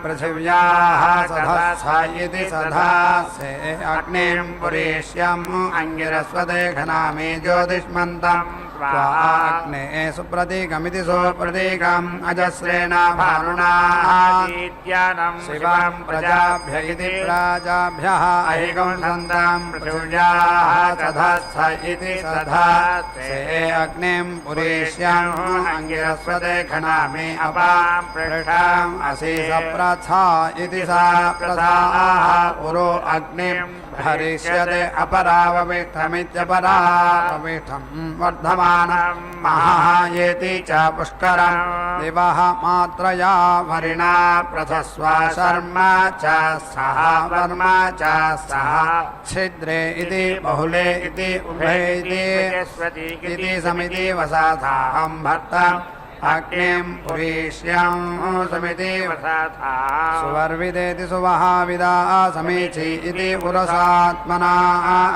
पृथिव्याः सधस्थ इति सधासे अग्निं पुरेष्यम् अंगिरस्वदेघनामि ज्योतिष्मन्तम् अग्ने सुप्रतीकमिति सुप्रतीकम् अजस्रेण भानुना शिवं प्रजाभ्य इति प्राजाभ्यः अहिकं सन्तां पृथिव्याः सधस्थ इति सधासे अग्निं पुरेष्यम् अंगिरस्वदेघनामि अपां पृष्ठाम् असि सप्रथा इति सा प्रथाः पुरो अग्निं हरिष्यते अपरावविष्ठमित्यपरावविष्ठं वर्धमानं महायेति च पुष्करं दिवः मात्रया वरिणा प्रथस्वा शर्मा च सः वर्मा च सः छिद्रे इति बहुले इति उभे इति समिति वसाथाहं भर्तम् अग्निं पुरीष्यं समिति वसाथा सुवर्विदेति सुवहाविदा समीचि इति पुरसात्मना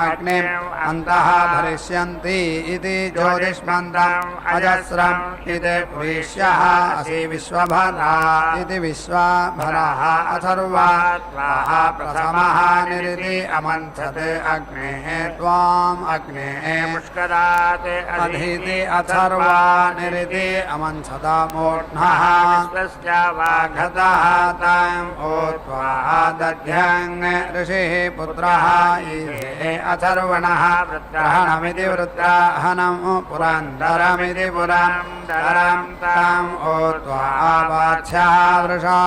अग्निम् अन्तः भरिष्यन्ति इति ज्योतिष्मन्तम् अजस्रम् इति पुरीष्यः असि विश्वभरा इति विश्वभरः अथर्वा त्वाः प्रथमः निरिति अमन्थते अग्नेः त्वाम् अग्नेः पुष्करात् अधीति अथर्वा निरिति सदा मूर्ध्नः वाघतः ताम् ओत्वा दध्यङ् ऋषिः पुत्रः ईहे अथर्वणः वृत्रहणमिति वृत्राहणम् पुरन्दरमिति पुरन्दरम् ताम् ओत्वा वाच्छः वृषा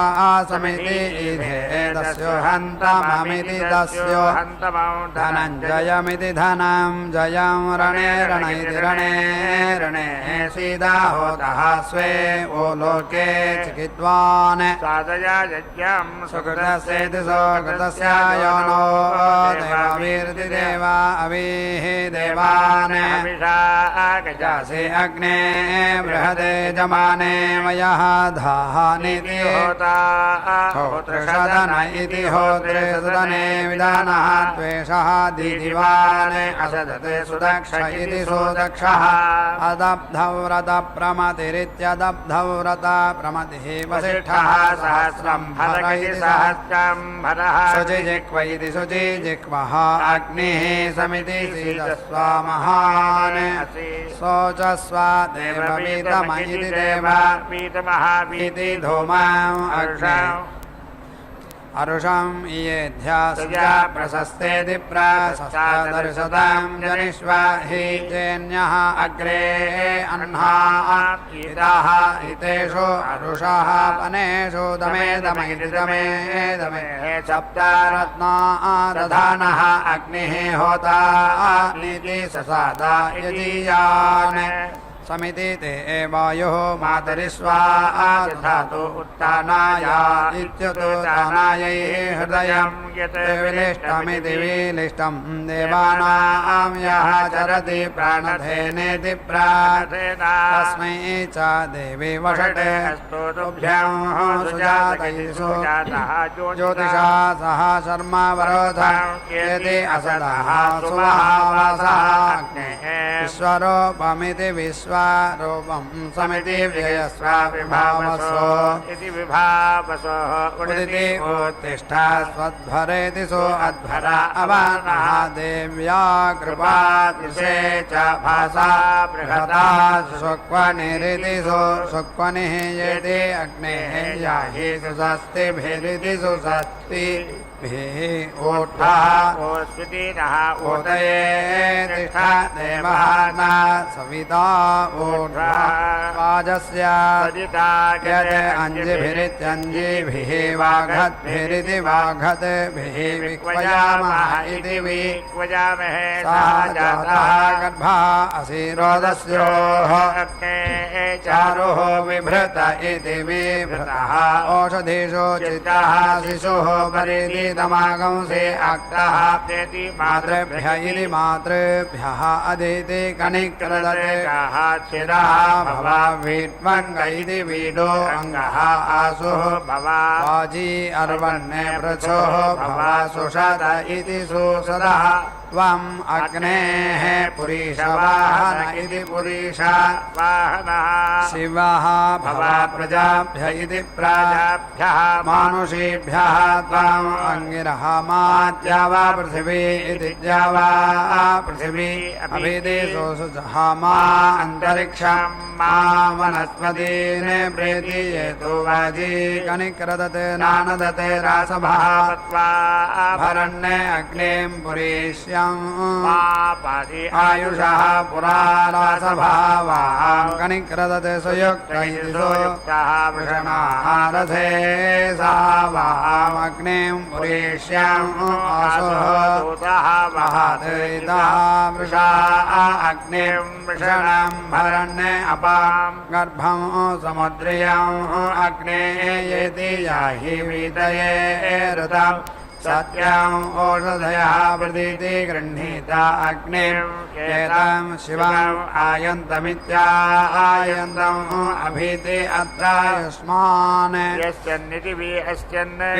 समिति ईधे दस्योहन्तममिति दस्योहन्तमौ धनञ्जयमिति धनं जयं रणे रणैति रणे रणे सीता होतः स्वे ओ लोके चिकित्वान् साधया यज्ञं सुकृतस्येति सुकृतस्य योनो देवाभिर्ति देवा अवीः देवान् गजासि अग्ने बृहदे जमाने मयः धानिति होतृषदन इति होतृसदने विधानः द्वेषः दीदिवान् असदते सुदक्ष इति सुदक्षः अदब्धव्रत प्रमतिरित्यदब्धव्रत प्रमतिः वसिष्ठः सहस्रं भर इति सहस्रं भरः शुचिजिह्व इति शुचिजिह्वः अग्निः समिति सीदस्व महान् शोचस्व देववीतम इति देववीतमः इति धूमम् अग्निः अरुषं येध्यास्य प्रशस्तेति प्रशस्तादर्शतां जनिष्व हि चेन्यः अग्रे अह्ना इदाः इतेषु अरुषः वनेषु दमे दम इति दमे दमे सप्तरत्ना दधानः अग्निः होता नीति ससादा यजीयान् समिति ते वायुः मातरिष्वा दधातु उत्तानाय इत्युत्तानायै हृदयं यत् विलिष्टमिति विलिष्टं देवानां यः चरति प्राणधेनेति प्राणधेन तस्मै च देवी वषटे स्तोतुभ्यं सुजातैषु ज्योतिषा सह शर्मा वरोधं यदि असदः सुवासः विश्वरूपमिति विश्वरूपं समिति व्ययस्व विभावसो इति विभावसो उदिति उत्तिष्ठा स्वध्वरेति सो अध्वर अवनः देव्या कृपातिशे च भासा बृहता सुक्वनिरिति सो सुक्वनिः येति अग्नेः याहि सुषस्तिभिरिति सुषस्तिभिः ऊर्ध्वः ओस्वितिनः ऊर्धये तिष्ठ देवः न सविता ऊर्ध्वा वाजस्य यत् अंजिभिरित्यंजिभिः वाघद्भिरिति वाघद्भिः विक्वयामः इति विक्वयामहे सा जातः गर्भः असीरोदस्योः चारुः विभृत इति विभृतः ओषधीषु चित्तः शिशुः परिदितमागंसि अक्तः मातृभ्य इति मातृभ्यः अदिति कनिक्रदते चिरः भवावीट्वङ्ग इति वीडो अङ्गः आसुः वाजी अर्वण्ये पृच्छोः भवा सुषद इति सुषदः त्वम् अग्नेः पुरीशवाहन इति पुरीशा वाहनः शिवः भवा प्रजाभ्य इति प्राजाभ्यः मानुषीभ्यः त्वम् अङ्गिरः मा द्यावा पृथिवी इति द्यावा पृथिवी अभिदेशोषुजः मा अन्तरिक्षं मा वनस्पतीन् प्रेति येतु वाजी कनिक्रदते नानदते रासभः भरण्ये अग्निं पुरीष्य आयुषः पुरा रासभावां कनिक्रदते सुयुक्त इति सुयुक्तः वृषणाः रथे सा वामग्निं पुरीष्याम् आसुः वहादयितः वृषा अग्निं वृषणं भरण्ये अपां गर्भं समुद्रियम् अग्ने येति याहि वीतये ऋतम् सत्यम् ओषधयः प्रतीति गृह्णीता अग्निं एतं शिवम् आयन्तमित्यायन्तम् अभीति अत्रायुष्मान् यश्चन्निति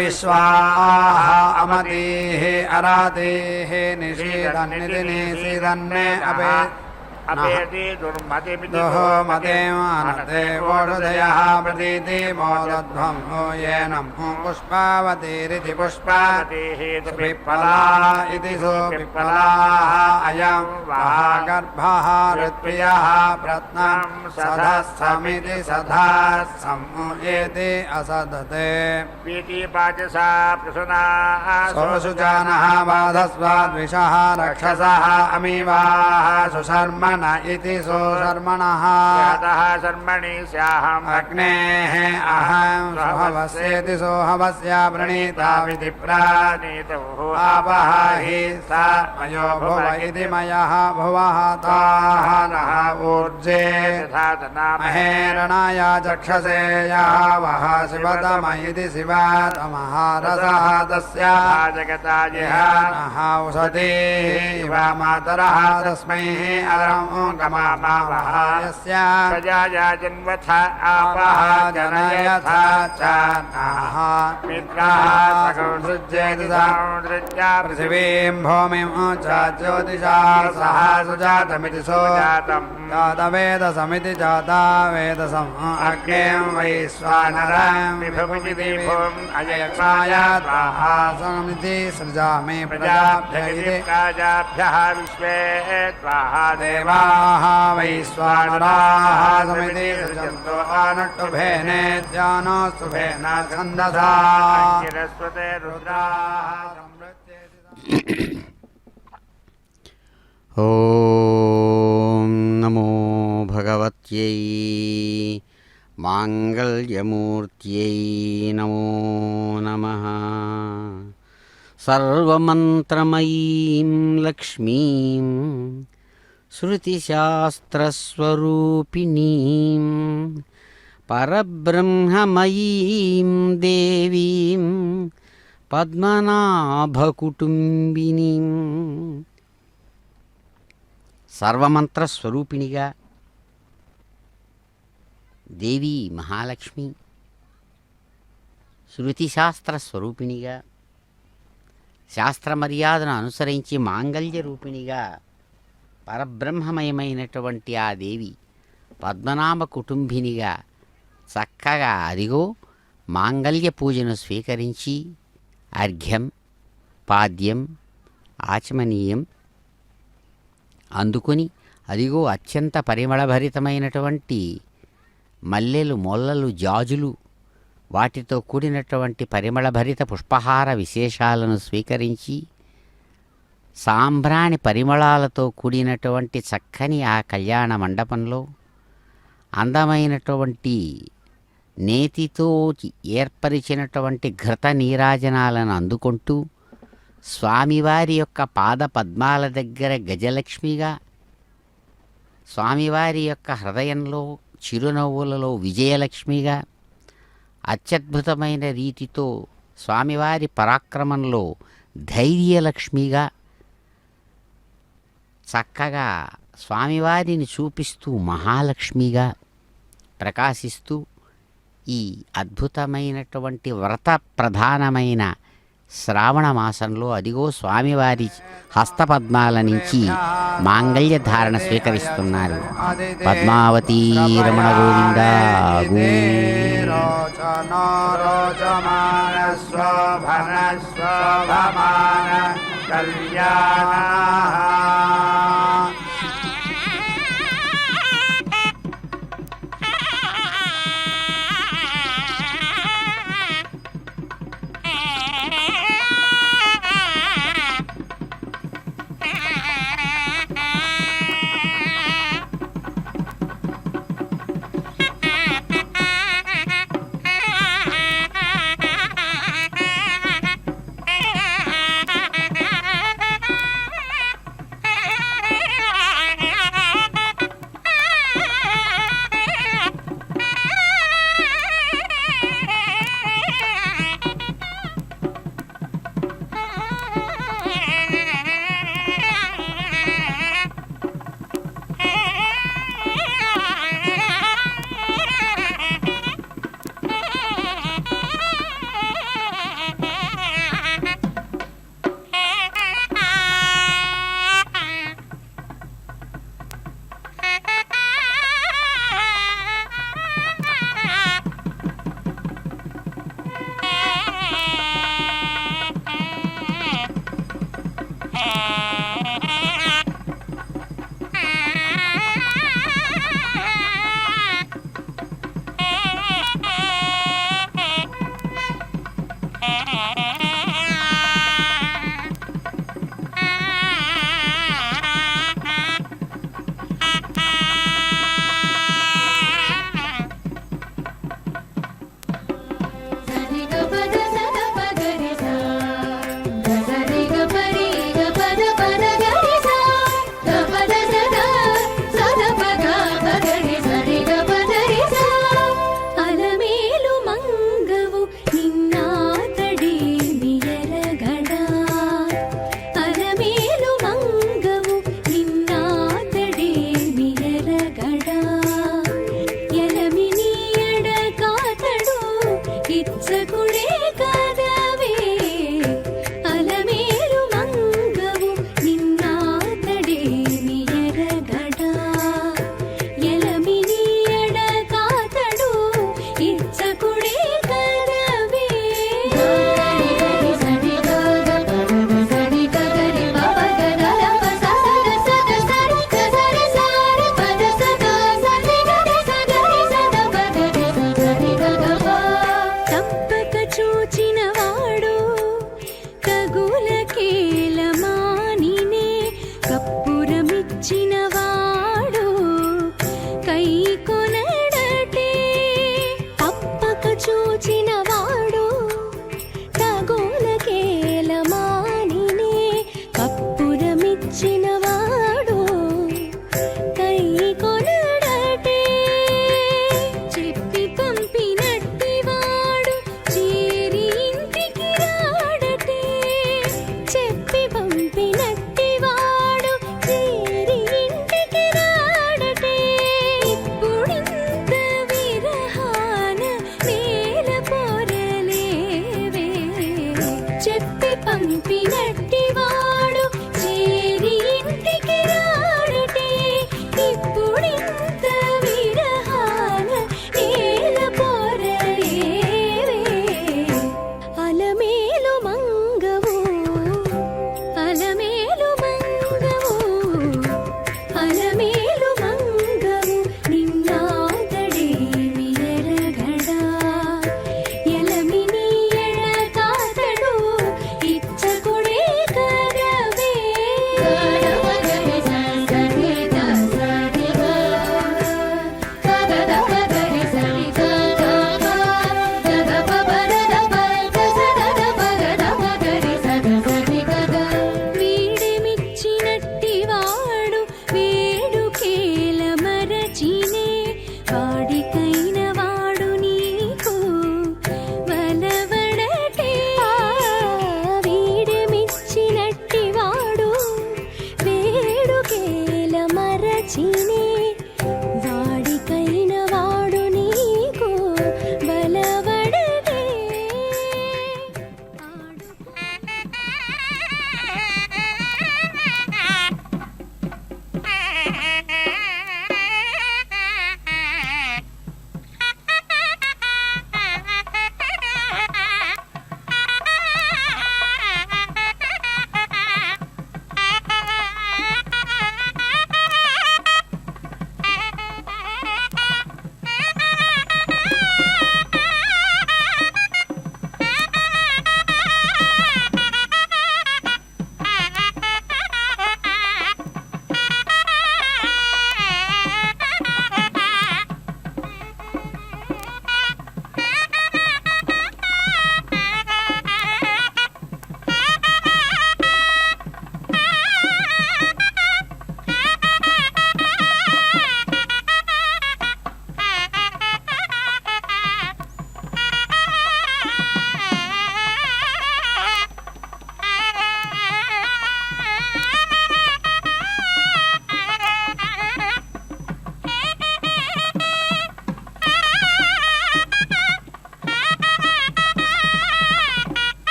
विश्वाः अमतीः अरातीः निषीदन्निति निषीदन्ने अपेति दुर्मतिमिति दुःमतिमानते ओषधयः प्रतीति मोदध्वं येनं पुष्पावतीरिति पुष्पावतीः सुपिप्पला इति सुपिप्पलाः अयं वः गर्भः ऋत्वियः प्रत्नं सधस्थमिति सधास्थम् एति असदते पीति पाचसा प्रसुना सोऽशुचानः बाधस्वाद्विषः रक्षसः अमीवाः सुशर्म इति सुशर्मणः यातः शर्मणि स्याहम् अग्नेः अहं सोहवस्येति सोहवस्य प्रणीता विधि प्राणीतुः आपः हि सा मयो भुव इति मयः भुवः ताः नः ऊर्जे महेरणाय चक्षसे यावः शिवतम इति शिवतमः रसः तस्याः जगता नः उशती इव मातरः तस्मै अरं गमामावहायस्य प्रजाया जन्मथ आपः जनयथा च नः मित्राः सकृत्सृज्येति सकृत्या पृथिवीं भूमिं च ज्योतिषा सह सुजातमिति सुजातम् जातवेदसमिति जाता वेदसम् अग्निं वैश्वानरं विभुमिति विभुम् अयक्षाय त्वाहासमिति सृजामि प्रजाभ्यः विश्वे त्वाहा देवाः वैश्वानराः समिति सृजन्तो आनट्टुभेनेत्यानोस्तुभेन छन्दसा सरस्वते रुद्राः ॐ नमो भगवत्यै माङ्गल्यमूर्त्यै नमो नमः सर्वमन्त्रमयीं लक्ष्मीं श्रुतिशास्त्रस्वरूपिणीं परब्रह्ममयीं देवीं పద్మనాభకుటుంబినీం సర్వమంత్ర స్వరూపిణిగా దేవి మహాలక్ష్మి, శృతిశాస్త్ర స్వరూపిణిగా, శాస్త్ర మర్యాదను అనుసరించి మాంగళ్య రూపిణిగా పరబ్రహ్మమయమైనటువంటి ఆ దేవి పద్మనాభ కుటుంబినిగా చక్కగా అదిగో మాంగళ్య పూజను స్వీకరించి అర్ఘ్యం, పాద్యం, ఆచమనీయం అందుకొని అదిగో అత్యంత పరిమళభరితమైనటువంటి మల్లెలు, మొల్లలు, జాజులు వాటితో కూడినటువంటి పరిమళభరిత పుష్పహార విశేషాలను స్వీకరించి సాంబ్రాణి పరిమళాలతో కూడినటువంటి చక్కని ఆ కళ్యాణ మండపంలో అందమైనటువంటి నేతితో ఏర్పరిచినటువంటి ఘృత నీరాజనాలను అందుకుంటూ స్వామివారి యొక్క పాద పద్మాల దగ్గర గజలక్ష్మిగా, స్వామివారి యొక్క హృదయంలో చిరునవ్వులలో విజయలక్ష్మిగా, అత్యద్భుతమైన రీతితో స్వామివారి పరాక్రమంలో ధైర్యలక్ష్మిగా చక్కగా స్వామివారిని చూపిస్తూ మహాలక్ష్మిగా ప్రకాశిస్తూ ఈ అద్భుతమైనటువంటి వ్రత ప్రధానమైన శ్రావణ మాసంలో అదిగో స్వామివారి హస్తపద్మాల నుంచి మాంగళ్య ధారణ స్వీకరిస్తున్నారు. పద్మావతీ రమణ గోవింద కళ్యాణ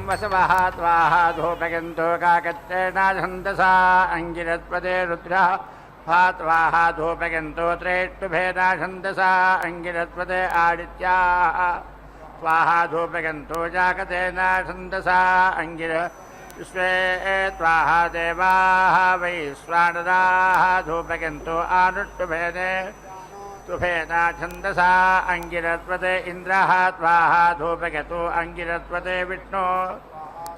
वसवः त्वाः धूपगन्तो काकच्चेनाछन्दसा अङ्गिरस्पदे रुद्रः त्वाः धूपगन्तो त्रेष्टुभेदाछन्दसा अङ्गिरस्पदे आदित्याः स्वाहा धूपगन्तो जागतेनाछन्दसा अङ्गिर विश्वे त्वाहा देवाः वैश्वानराः धूपगन्तो आनुष्टुभेदे तुभेना छन्दसा अङ्गिरस्वते इन्द्रः त्वाहा धूपगतो अङ्गिरस्वते विष्णो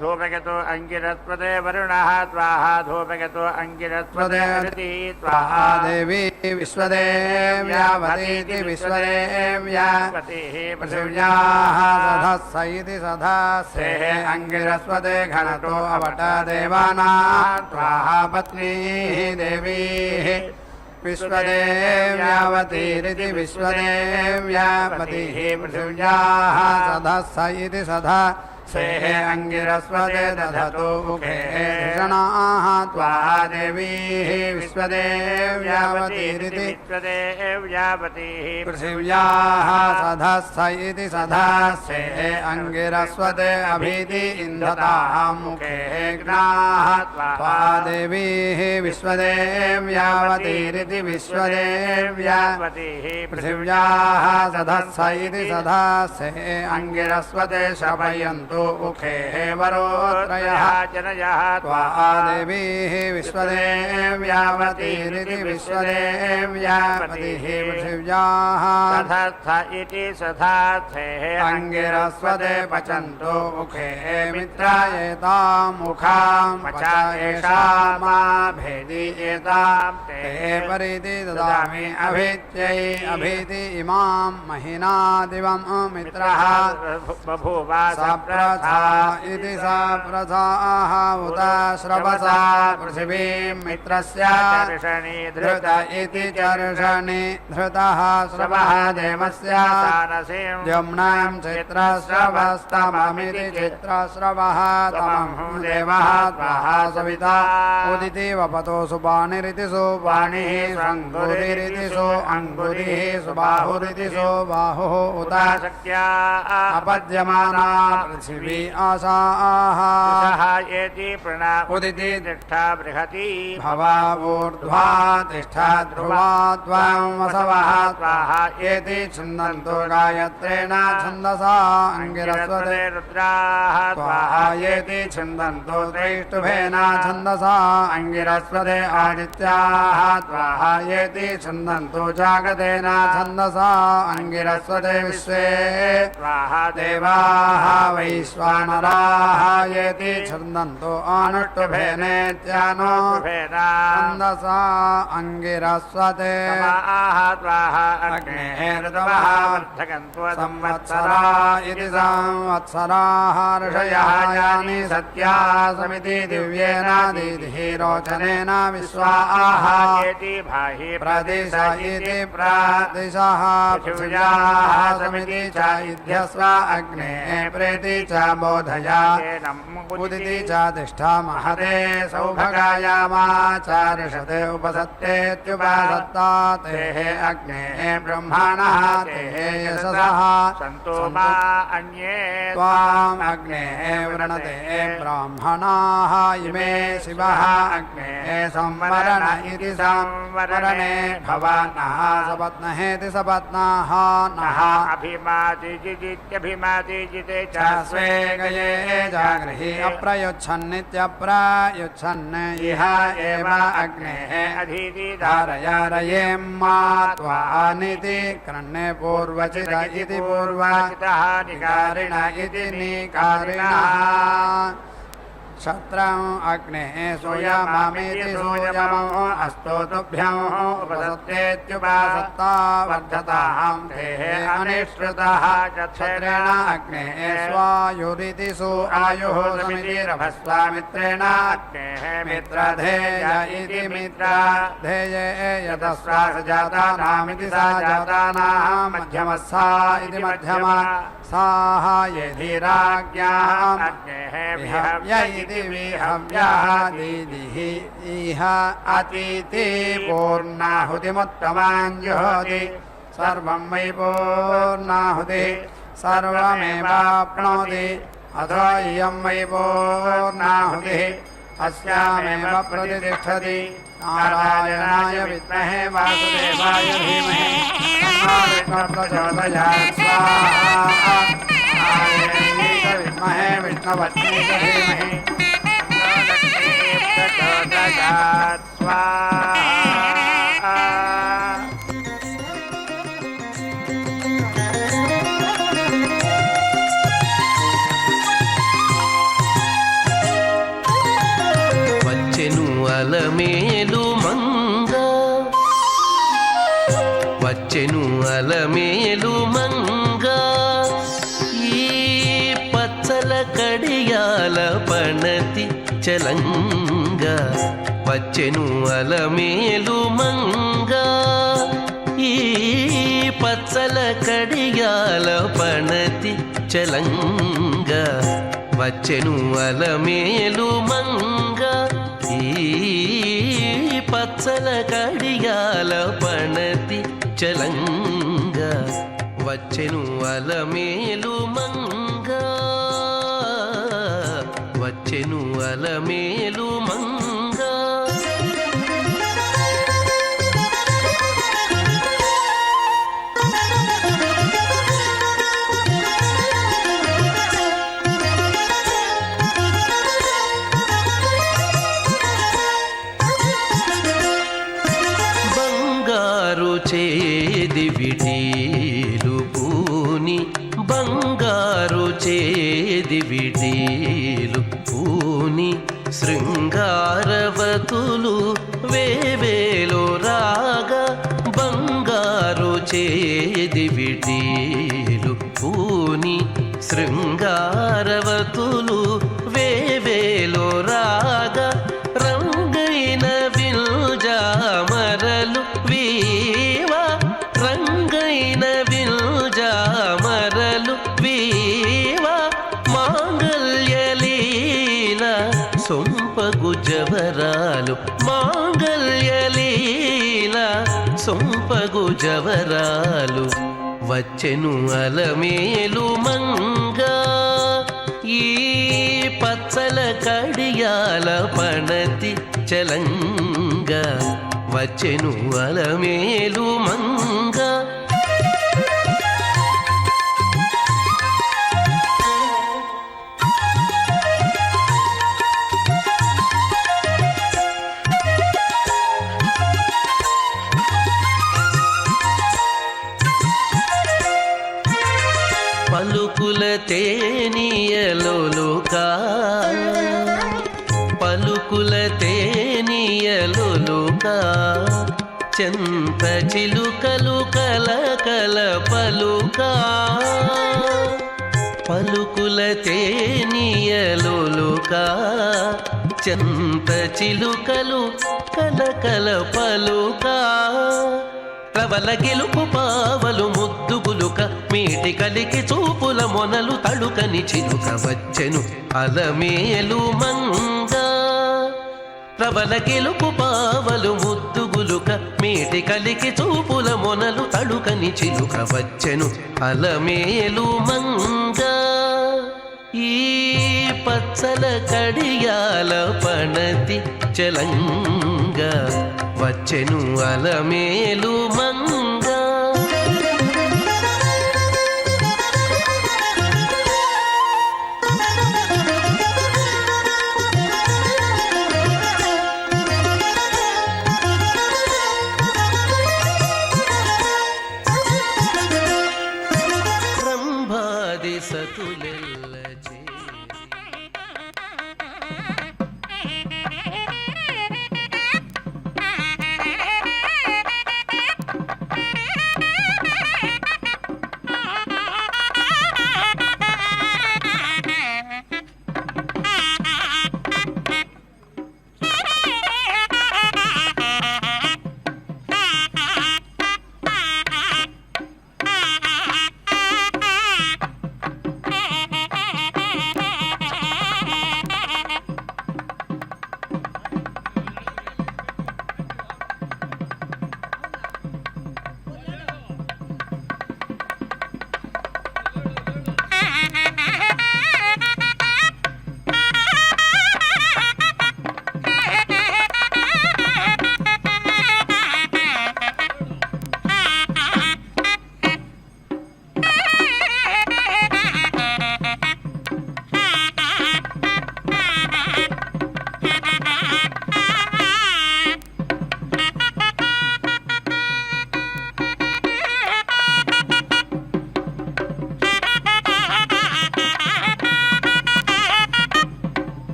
धूपगतो अङ्गिरस्वते वरुणः त्वाहा धूपगतो अङ्गिरस्वते अदिति त्वाहा देवी विश्वदेव्यावतीति विश्वदेव्या पृथिव्याः सधस्स इति सधास्सेः अङ्गिरस्वते घनतो अवटा देवानां त्वाहा पत्नीः देवीः विश्वदेव्यावतीरिति विश्वदेव्यापतिः पृथिव्याः सधस्स इति सधा सेः अङ्गिरस्वते दधतो मुखे षणाः त्वाहा देवीः विश्वदेव्यावतीरिति विश्वदेव्यावतीः पृथिव्याः सधस्स इति सधास्सेः अङ्गिरस्वते अभीति इन्धताः मुखे ज्ञाः त्वाहा देवीः विश्वदेव्यावतीरिति विश्वदेव्यावतीः पृथिव्याः सधस्स इति सधास्सेः अङ्गिरस्वते शपयन्तु मुखे वरोत्रयः जनयः त्वाहा देवीः विश्वदेव्यावतीरिति विश्वदेव्यापतिः पृथिव्याः सधस्थ इति सधास्थेः अङ्गिरस्वते पचन्तो मुखे मित्रायेतां मुखां पचा येषामा भेदि एतां ते परिति ददामि अभीत्यै अभीति इमां महिना दिवं मित्रः बभूवा प्रथा इति सा प्रथाः उत श्रवसा पृथिवीं मित्रस्य धृत इति चर्षणि धृतः श्रवः देवस्य यम्नां चित्रश्रवस्तममिति चित्रश्रवः तमं देवः त्वाहा सविता उदिति वपतो सुपाणिरिति सुपाणिः स्वङ्गुरिरिति सु अङ्गुरिः सुबाहुरिति सुबाहुः उत शक्या अपद्यमाना पृथिवी आशाः येति प्रणा उदिति तिष्ठा बृहती भवावूर्ध्वा तिष्ठा ध्रुवा त्वां वसवः त्वाहा येति छन्दन्तो गायत्रेण छन्दसा अङ्गिरस्वते रुद्राः त्वाहा येति छन्दन्तो त्रैष्टुभेन छन्दसा अङ्गिरस्वते आदित्याः त्वाहा येति छन्दन्तो जागतेन छन्दसा अङ्गिरस्वते विश्वे स्वाहा देवाः वैश्वानराः येति छन्दन्तो आनुष्टुभेनेत्यानो छन्दसा अङ्गिरस्वते स्वाहा अग्नेः ऋतवः वर्धकन्तो संवत्सरा इति संवत्सराः ऋषयः यानि सत्या समिति दिव्येन दीधिः रोचनेन विश्वाः येति भाहि प्रदिश इति प्रदिशः पृथिव्याः समिति च इध्यस्व अग्नेः प्रेति च बोधया उदिति च तिष्ठा महते सौभगायामाचारिषते उपसत्तेत्युपसत्ता तेः अग्नेः ब्रह्मणः तेः यशसः सन्तो मा अन्ये त्वाम् अग्नेः वृणते ब्राह्मणाः इमे शिवः अग्नेः संवरण इति संवरणे भवानः सपत्नहेति सपत्नाः नः अभिमाति जिते च स्वे गये जागृहि अप्रयुच्छन्नित्यप्रयुच्छन् इह एव अग्नेः अधीति धारयारयें मा त्वानिति क्रन्ने पूर्वचित इति पूर्वचितः निकारिण इति निकारिणः क्षत्रम् अग्नेः सूयमामिति सूयमो अस्तो तुभ्यम् उपसत्तेत्युपसत्ता वर्धतां तेः अनिष्कृतः क्षत्रेण अग्नेः स्वायुरिति सु आयुः समितिरभस्वामित्रेण अग्नेः मित्रधेय इति मित्रधेये यतस्वा स जातानामिति सा जातानां मध्यमस्सा इति मध्यमा साः यधिराज्ञाम् विहव्य इति विहव्यः दीदिः इह अतीति पूर्णाहुतिमुत्तमान् जुहोति सर्वं वै पूर्णाहुतिः सर्वमेवाप्नोति अथो इयं वै पूर्णाहुतिः अस्यामेव प्रतिष्ठति नारायणाय विद्महे वासुदेवाय धीमहि तन्नो विष्णुः प्रचोदयात् स्वाहा नारायणाय विद्महे विष्णुपत्न्यै च धीमहि प्रचोदयात् स्वाहा అలమేలు మంగ వచ్చెను అలమేలు మంగ ఈ పచ్చల కడియాల పణతి చలంగ వచ్చెను అలమేలు మంగ ఈ పచ్చల కడియాల పణతి చలంగ వచ్చెను అలమేలు మంగ ఈ పచ్చల కడియాల పణతి చలంగ వచ్చెను అలమేలు మంగ వచ్చెను అలమేలు మంగ చేది విటీలు పూని బంగారు చేది విటీలు పూని శృంగారవతులు వేవేలో రాగా బంగారు చేది విటీలు పూని శృంగారవతులు వేవేలో రాగా రంగైన విల్జామరలు వీవా రంగైన విల్జామరలు వీవా మాంగల్యలీల సొంపగు జవరాలు మాంగల్యలీల సొంపగు జవరాలు వచ్చెను అలమేలు మంగ ఈ పచ్చల కడియాల పణతి చలంగ వచ్చెను అలమేలు మంగ పలుకుల తేనియలోలుకా పలుకుల తేనియలోలుకా చెంత చిలుకలు కలకల పలుకా పలుకుల తేనియలోలుకా చెంత చిలుకలు కలకల పలుకా ప్రబల గెలుపు పావలు ముద్దుగులుక మీటి కలికి చూపుల మొనలు తడుకని చిలుక వచ్చెను అలమేలు మంగ ప్రబల గెలుపు పావలు ముద్దుగులుక మీటి కలికి చూపుల మొనలు తడుకని చిలుక వచ్చెను అలమేలు మంగ ఈ పచ్చల కడియాల పణతి చలంగ వచ్చెను అలమేలు మంగ బ్రహ్మాది సతులెల్ల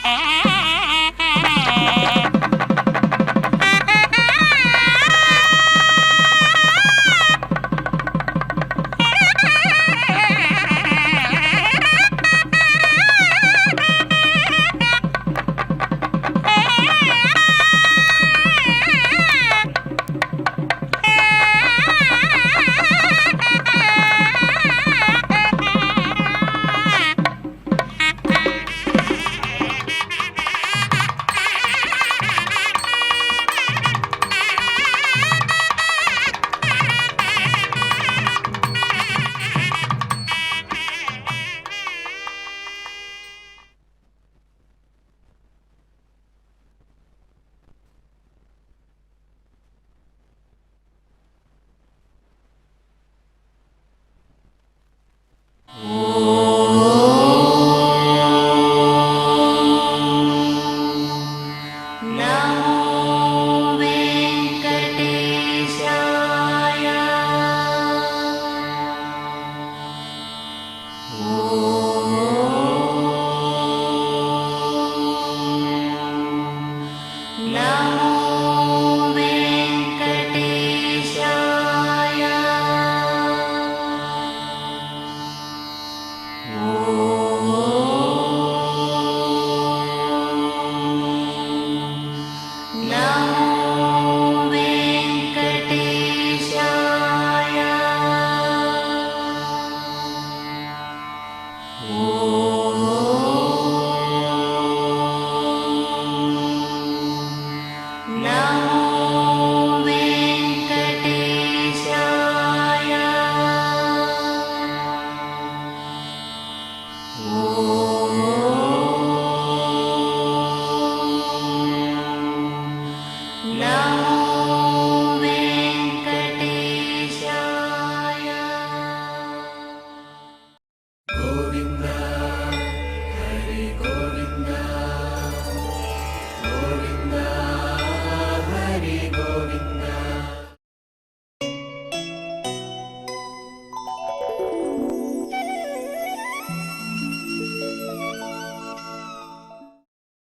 ఆ